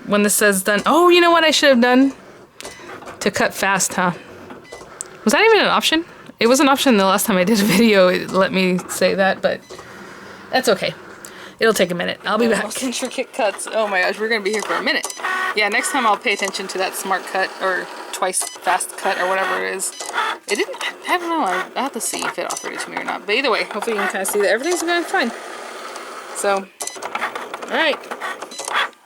when this says done. Oh, you know what I should have done? To cut fast, huh? Was that even an option? It was an option the last time I did a video. It let me say that, but that's okay. It'll take a minute. I'll be back. Most intricate cuts. Oh my gosh, we're going to be here for a minute. Yeah, next time I'll pay attention to that smart cut or twice fast cut or whatever it is. It didn't, I don't know, I have to see if it offered it to me or not. But either way, hopefully you can kind of see that everything's going fine. So, alright.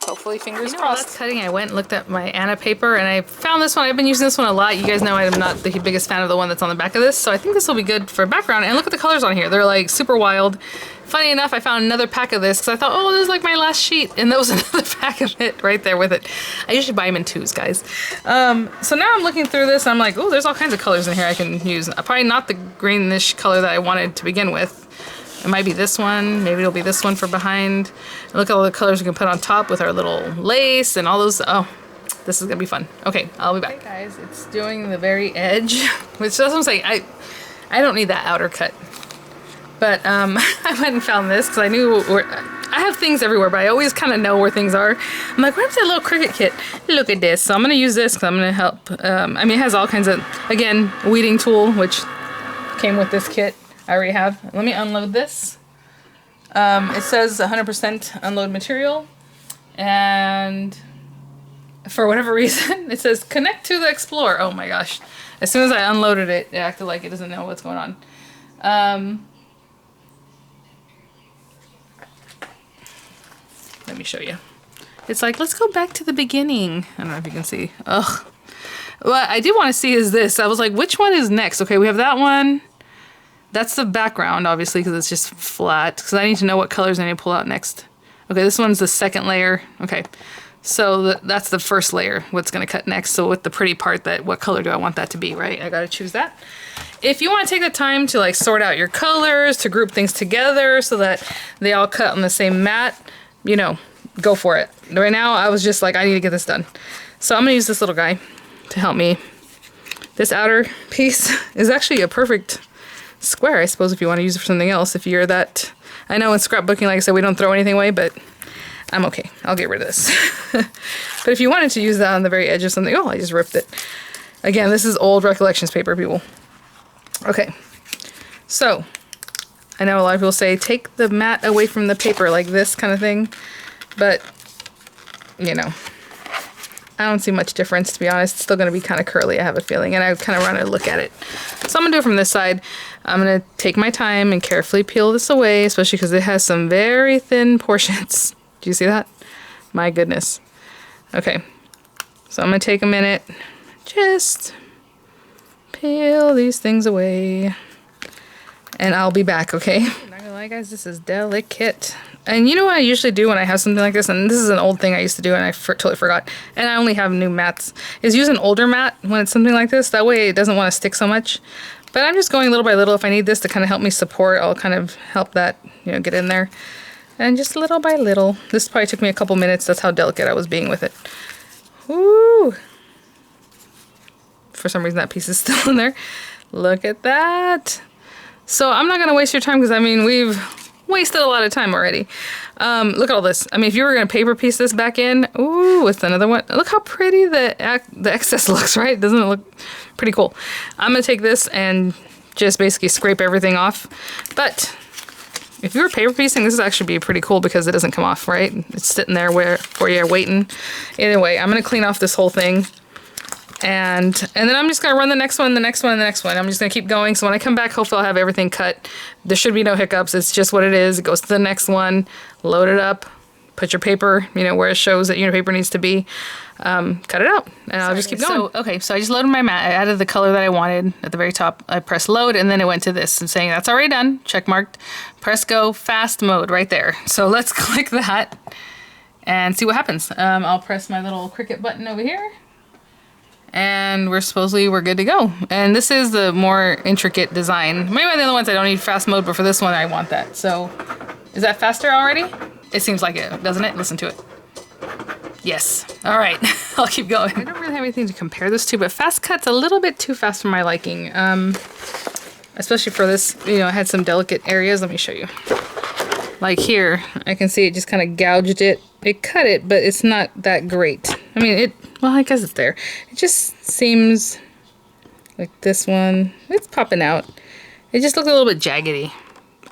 Hopefully fingers crossed. That's cutting. I went and looked at my Anna paper and I found this one. I've been using this one a lot. You guys know I'm not the biggest fan of the one that's on the back of this. So I think this will be good for background. And look at the colors on here. They're like super wild. Funny enough, I found another pack of this because I thought, oh, this is like my last sheet. And there was another pack of it right there with it. I usually buy them in twos, guys. So now I'm looking through this and I'm like, oh, there's all kinds of colors in here I can use. Probably not the greenish color that I wanted to begin with. It might be this one. Maybe it'll be this one for behind. And look at all the colors we can put on top with our little lace and all those. Oh, this is going to be fun. Okay, I'll be back. Hey guys, it's doing the very edge, which that's what I'm saying. I don't need that outer cut. But I went and found this because I knew I have things everywhere, but I always kind of know where things are. I'm like, where's that little Cricut kit? Look at this. So I'm going to use this because I'm going to help. I mean, it has all kinds of, again, weeding tool, which came with this kit. I already have. Let me unload this. It says 100% unload material. And for whatever reason, it says connect to the Explorer. Oh my gosh. As soon as I unloaded it, it acted like it doesn't know what's going on. Let me show you. It's like, let's go back to the beginning. I don't know if you can see. Ugh. What I do want to see is this. I was like, which one is next? Okay, we have that one. That's the background, obviously, because it's just flat. Because I need to know what colors I need to pull out next. Okay, this one's the second layer. Okay, so that's the first layer, what's going to cut next. So with the pretty part, what color do I want that to be, right? I got to choose that. If you want to take the time to like sort out your colors, to group things together so that they all cut on the same mat, you know, go for it. Right now, I was just like, I need to get this done. So I'm going to use this little guy to help me. This outer piece is actually a perfect square, I suppose, if you want to use it for something else. If you're that, I know in scrapbooking, like I said, we don't throw anything away, but I'm okay. I'll get rid of this. But if you wanted to use that on the very edge of something, oh, I just ripped it. Again, this is old recollections paper, people. Okay, so I know a lot of people say take the mat away from the paper, like this kind of thing, but you know, I don't see much difference, to be honest. It's still going to be kind of curly, I have a feeling, and I kind of want to look at it. So I'm going to do it from this side. I'm going to take my time and carefully peel this away, especially because it has some very thin portions. Do you see that? My goodness. Okay, so I'm going to take a minute, just peel these things away, and I'll be back, okay? I'm not going to lie, guys, this is delicate. And you know what I usually do when I have something like this, and this is an old thing I used to do and I totally forgot, and I only have new mats, is use an older mat when it's something like this. That way it doesn't want to stick so much. But I'm just going little by little. If I need this to kind of help me support, I'll kind of help that, you know, get in there. And just little by little. This probably took me a couple minutes. That's how delicate I was being with it. Woo! For some reason that piece is still in there. Look at that. So I'm not going to waste your time because, I mean, we've wasted a lot of time already. Look at all this. I mean, if you were going to paper piece this back in, ooh, with another one. Look how pretty the excess looks, right? Doesn't it look pretty cool? I'm going to take this and just basically scrape everything off. But if you were paper piecing, this is actually be pretty cool because it doesn't come off, right? It's sitting there for you waiting. Anyway, I'm going to clean off this whole thing. And then I'm just going to run the next one, the next one, and the next one. I'm just going to keep going. So when I come back, hopefully I'll have everything cut. There should be no hiccups. It's just what it is. It goes to the next one. Load it up. Put your paper, you know, where it shows that unit paper needs to be. Cut it out. And I'll just keep going. So I just loaded my mat. I added the color that I wanted at the very top. I pressed load, and then it went to this. I'm saying that's already done. Check marked. Press go. Fast mode right there. So let's click that and see what happens. I'll press my little Cricut button over here. And we're good to go. And this is the more intricate design. Maybe the other ones I don't need fast mode, but for this one I want that. So, is that faster already? It seems like it, doesn't it? Listen to it. Yes. All right, I'll keep going. I don't really have anything to compare this to, but fast cut's a little bit too fast for my liking. Especially for this, you know, I had some delicate areas. Let me show you. Like here, I can see it just kind of gouged it. It cut it, but it's not that great. I mean, well, I guess it's there. It just seems like this one, it's popping out. It just looks a little bit jaggedy.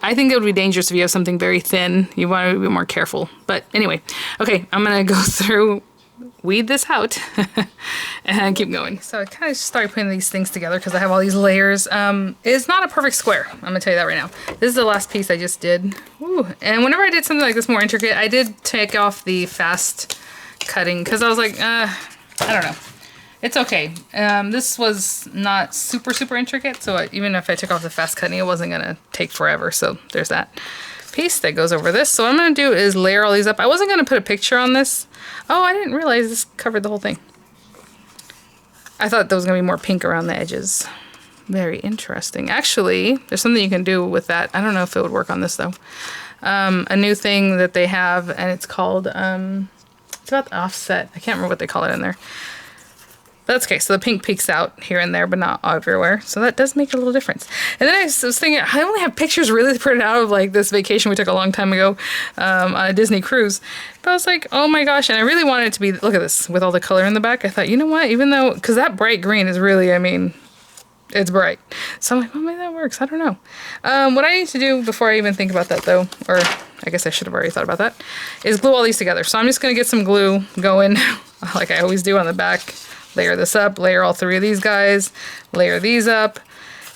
I think it would be dangerous if you have something very thin. You want to be more careful. But anyway, okay, I'm going to go through, weed this out, and keep going. So I kind of started putting these things together because I have all these layers. It's not a perfect square. I'm going to tell you that right now. This is the last piece I just did. Ooh. And whenever I did something like this more intricate, I did take off the fast cutting because I was like, I don't know. It's okay. This was not super intricate, so even if I took off the fast cutting, it wasn't going to take forever. So there's that piece that goes over this. So what I'm going to do is layer all these up. I wasn't going to put a picture on this. Oh, I didn't realize this covered the whole thing. I thought there was going to be more pink around the edges. Very interesting. Actually, there's something you can do with that. I don't know if it would work on this, though. A new thing that they have, and it's called, it's about the offset. I can't remember what they call it in there. But that's okay. So the pink peeks out here and there, but not everywhere. So that does make a little difference. And then I was thinking, I only have pictures really printed out of like this vacation we took a long time ago on a Disney cruise. But I was like, oh my gosh. And I really wanted it to be, look at this, with all the color in the back. I thought, you know what? Even though, because that bright green is really, I mean, it's bright. So I'm like, well, maybe that works. I don't know. What I need to do before I even think about that though, or I guess I should have already thought about that, is glue all these together. So I'm just going to get some glue going like I always do on the back. Layer this up, layer all three of these guys, layer these up,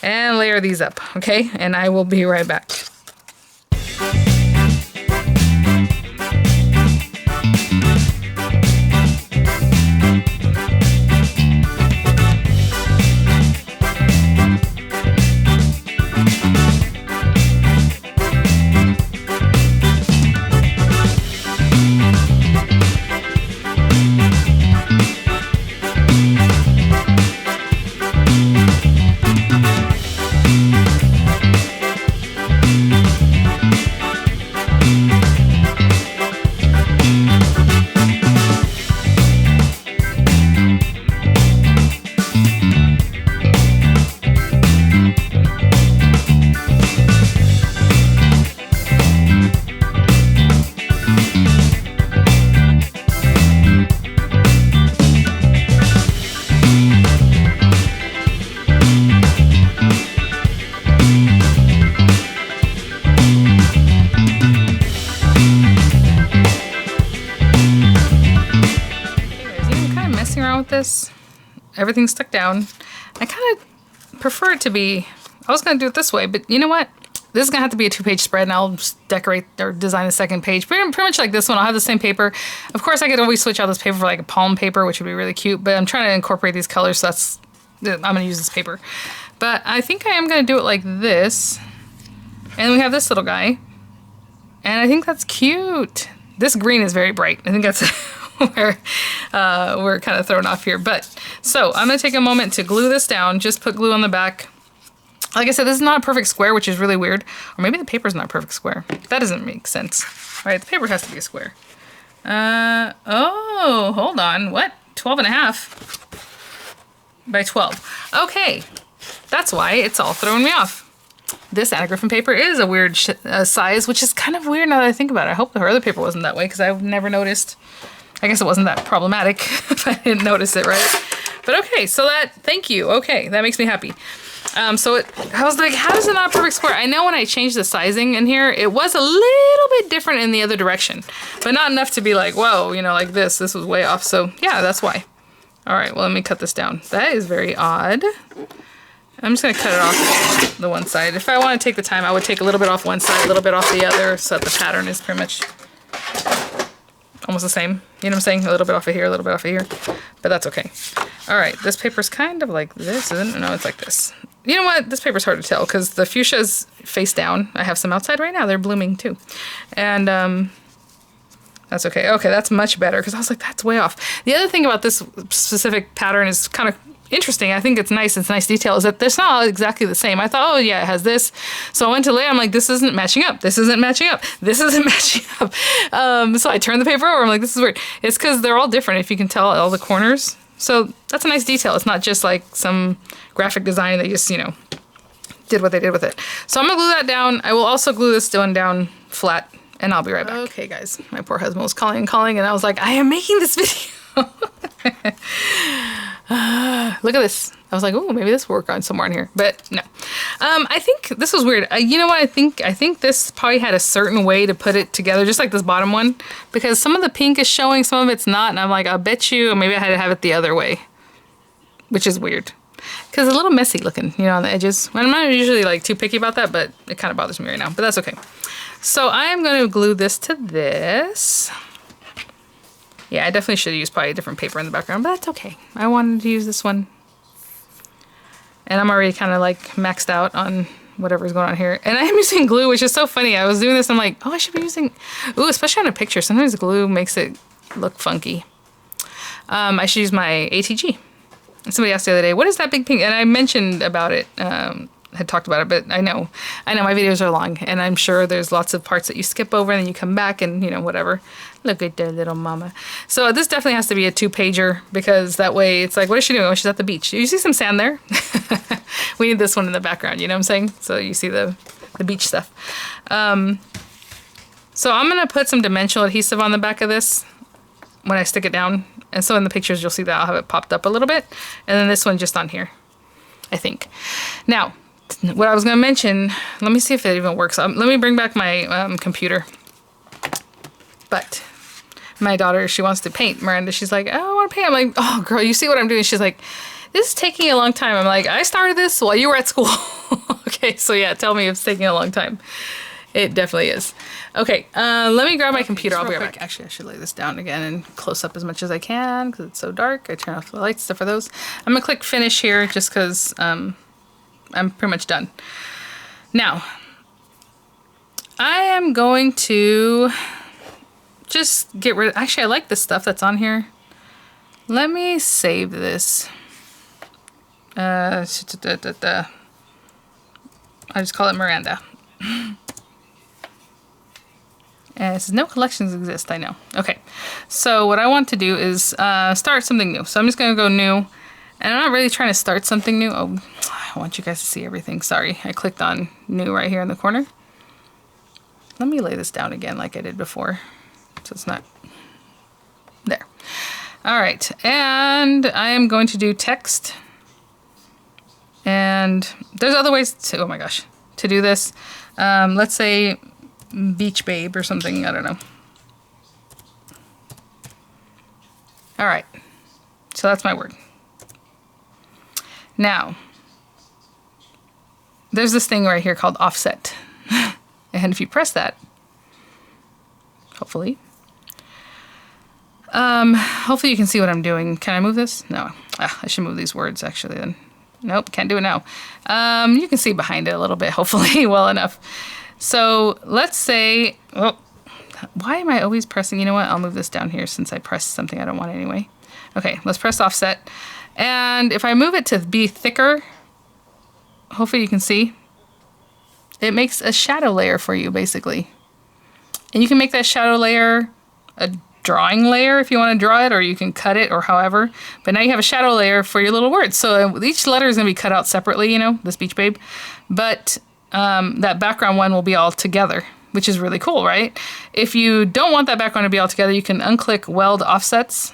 and layer these up, okay? And I will be right back. This, everything's stuck down. I kind of prefer it to be, I was going to do it this way, but you know what? This is going to have to be a 2-page spread, and I'll just decorate or design a second page. Pretty much like this one, I'll have the same paper. Of course, I could always switch out this paper for like a palm paper, which would be really cute, but I'm trying to incorporate these colors, so I'm going to use this paper. But I think I am going to do it like this. And we have this little guy. And I think that's cute. This green is very bright. I think that's where we're kind of thrown off here. But so I'm going to take a moment to glue this down. Just put glue on the back. Like I said, this is not a perfect square, which is really weird. Or maybe the paper's not a perfect square. That doesn't make sense. All right, the paper has to be a square. Oh, hold on. What? 12.5 by 12. Okay, that's why it's all throwing me off. This Anna Griffin paper is a weird size, which is kind of weird now that I think about it. I hope her other paper wasn't that way because I've never noticed. I guess it wasn't that problematic if I didn't notice it, right? But okay, so thank you. Okay, that makes me happy. I was like, how is it not a perfect square? I know when I changed the sizing in here, it was a little bit different in the other direction, but not enough to be like, whoa, you know, like this was way off. So yeah, that's why. All right, well, let me cut this down. That is very odd. I'm just gonna cut it off the one side. If I want to take the time, I would take a little bit off one side, a little bit off the other, so that the pattern is pretty much almost the same. You know what I'm saying? A little bit off of here, a little bit off of here, but that's okay. All right, this paper's kind of like this, isn't it? No, it's like this. You know what? This paper's hard to tell because the fuchsia's face down. I have some outside right now. They're blooming too. And that's okay. Okay, that's much better because I was like, that's way off. The other thing about this specific pattern is kind of interesting. I think it's nice. It's nice detail is that it's not all exactly the same. I thought, oh yeah, it has this. So I went to lay. I'm like, this isn't matching up. This isn't matching up. This isn't matching up. So I turned the paper over. I'm like, this is weird. It's because they're all different. If you can tell all the corners. So that's a nice detail. It's not just like some graphic design. They just, you know, did what they did with it. So I'm gonna glue that down. I will also glue this one down flat and I'll be right back. Okay guys, my poor husband was calling and calling and I was like, I am making this video. Look at this. I was like, oh, maybe this will work on somewhere in here, but no. I think this was weird. You know what? I think this probably had a certain way to put it together, just like this bottom one, because some of the pink is showing, some of it's not, and I'm like, I bet you, maybe I had to have it the other way, which is weird, because it's a little messy looking, you know, on the edges. I'm not usually like too picky about that, but it kind of bothers me right now, but that's okay. So I am going to glue this to this. Yeah, I definitely should have used probably a different paper in the background, but that's okay. I wanted to use this one. And I'm already kind of like maxed out on whatever's going on here. And I am using glue, which is so funny. I was doing this, I'm like, oh, I should be using, ooh, especially on a picture. Sometimes glue makes it look funky. I should use my ATG. And somebody asked the other day, what is that big pink? And I mentioned about it, had talked about it, but I know my videos are long and I'm sure there's lots of parts that you skip over and then you come back and, you know, whatever. Look at their little mama. So this definitely has to be a 2-pager because that way it's like, what is she doing? Oh, she's at the beach. You see some sand there? We need this one in the background, you know what I'm saying? So you see the beach stuff. So I'm going to put some dimensional adhesive on the back of this when I stick it down. And so in the pictures, you'll see that I'll have it popped up a little bit. And then this one just on here, I think. Now, what I was going to mention, let me see if it even works. Let me bring back my computer. But my daughter, she wants to paint. Miranda, she's like, oh, I want to paint. I'm like, oh, girl, you see what I'm doing? She's like, this is taking a long time. I'm like, I started this while you were at school. Okay, so yeah, tell me if it's taking a long time. It definitely is. Okay, let me grab my computer. I'll be right back. Actually, I should lay this down again and close up as much as I can because it's so dark. I turn off the lights, stuff for those. I'm going to click finish here just because I'm pretty much done. Now, I am going to just get rid of, actually I like this stuff that's on here. Let me save this. I just call it Miranda. And it says no collections exist, I know. Okay, so what I want to do is start something new. So I'm just gonna go new. And I'm not really trying to start something new. Oh, I want you guys to see everything. Sorry, I clicked on new right here in the corner. Let me lay this down again like I did before. So it's not there. All right, and I am going to do text. And there's other ways to, oh my gosh, to do this. Let's say Beach Babe or something, I don't know. All right, so that's my word. Now, there's this thing right here called offset. And if you press that, hopefully you can see what I'm doing. Can I move this? No. I should move these words actually then. Nope, can't do it now. You can see behind it a little bit, hopefully, well enough. So let's say Oh, why am I always pressing? You know what? I'll move this down here since I pressed something I don't want anyway. Okay, let's press offset. And if I move it to be thicker, hopefully you can see, it makes a shadow layer for you, basically. And you can make that shadow layer a drawing layer if you want to draw it, or you can cut it, or however. But now you have a shadow layer for your little words. So each letter is going to be cut out separately, you know, this Beach Babe. But that background one will be all together, which is really cool, right? If you don't want that background to be all together, you can unclick Weld Offsets.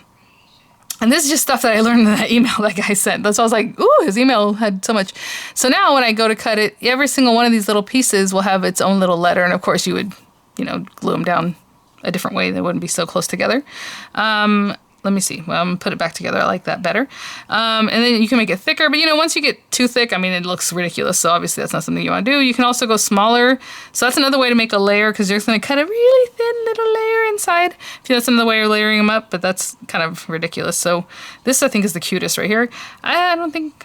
And this is just stuff that I learned in that email that guy sent. That's why I was like, ooh, his email had so much. So now when I go to cut it, every single one of these little pieces will have its own little letter. And of course you would, you know, glue them down a different way. They wouldn't be so close together. Let me see. Well, I'm going to put it back together. I like that better. And then you can make it thicker. But, you know, once you get too thick, I mean, it looks ridiculous. So obviously that's not something you want to do. You can also go smaller. So that's another way to make a layer, because you're going to cut a really thin little layer inside. If that's another way you're layering them up, but that's kind of ridiculous. So this, I think, is the cutest right here. I don't think...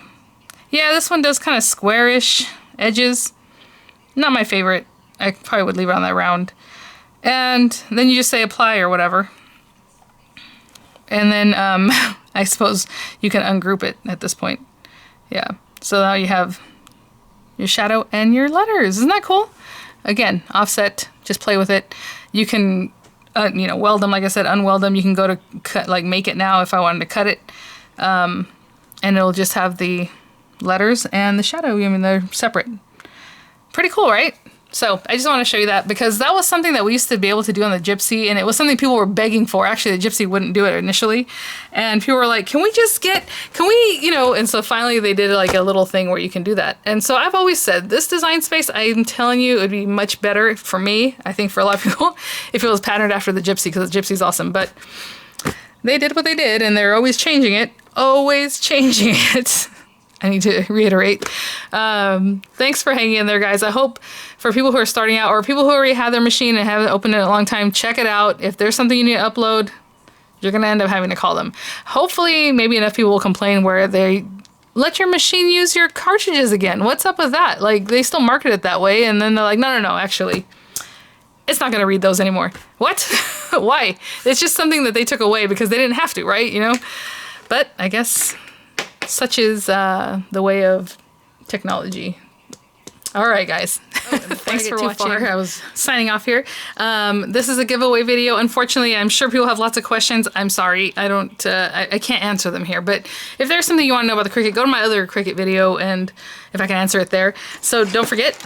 Yeah, this one does kind of squarish edges. Not my favorite. I probably would leave it on that round. And then you just say apply or whatever. And then I suppose you can ungroup it at this point. Yeah. So now you have your shadow and your letters. Isn't that cool? Again, offset, just play with it. You can, you know, weld them, like I said, unweld them. You can go to cut, like make it now if I wanted to cut it. And it'll just have the letters and the shadow. I mean, they're separate. Pretty cool, right? So I just want to show you that, because that was something that we used to be able to do on the Gypsy, and it was something people were begging for. Actually, the Gypsy wouldn't do it initially, and people were like, can we, you know, and so finally they did like a little thing where you can do that. And so I've always said, this design space, I'm telling you, it would be much better for me, I think for a lot of people, if it was patterned after the Gypsy, because the Gypsy's awesome. But they did what they did, and they're always changing it. Always changing it. I need to reiterate. Thanks for hanging in there, guys. I hope for people who are starting out, or people who already have their machine and haven't opened it in a long time, check it out. If there's something you need to upload, you're going to end up having to call them. Hopefully, maybe enough people will complain where they let your machine use your cartridges again. What's up with that? Like, they still market it that way, and then they're like, no, actually, it's not going to read those anymore. What? Why? It's just something that they took away because they didn't have to, right? You know? But I guess... such is the way of technology. All right, guys. Thanks for watching. I was signing off here. This is a giveaway video. Unfortunately, I'm sure people have lots of questions. I'm sorry. I can't answer them here. But if there's something you want to know about the Cricut, go to my other Cricut video, and if I can answer it there. So don't forget,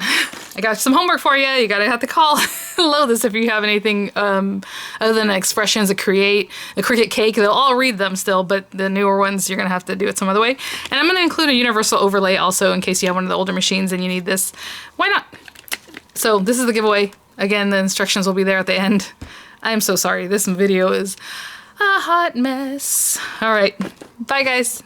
I got some homework for you. You gotta have to call Lotus if you have anything other than expressions to create. The Cricut cake, they'll all read them still, but the newer ones, you're gonna have to do it some other way. And I'm gonna include a universal overlay also in case you have one of the older machines and you need this. Why not? So this is the giveaway. Again, the instructions will be there at the end. I'm so sorry. This video is a hot mess. All right. Bye, guys.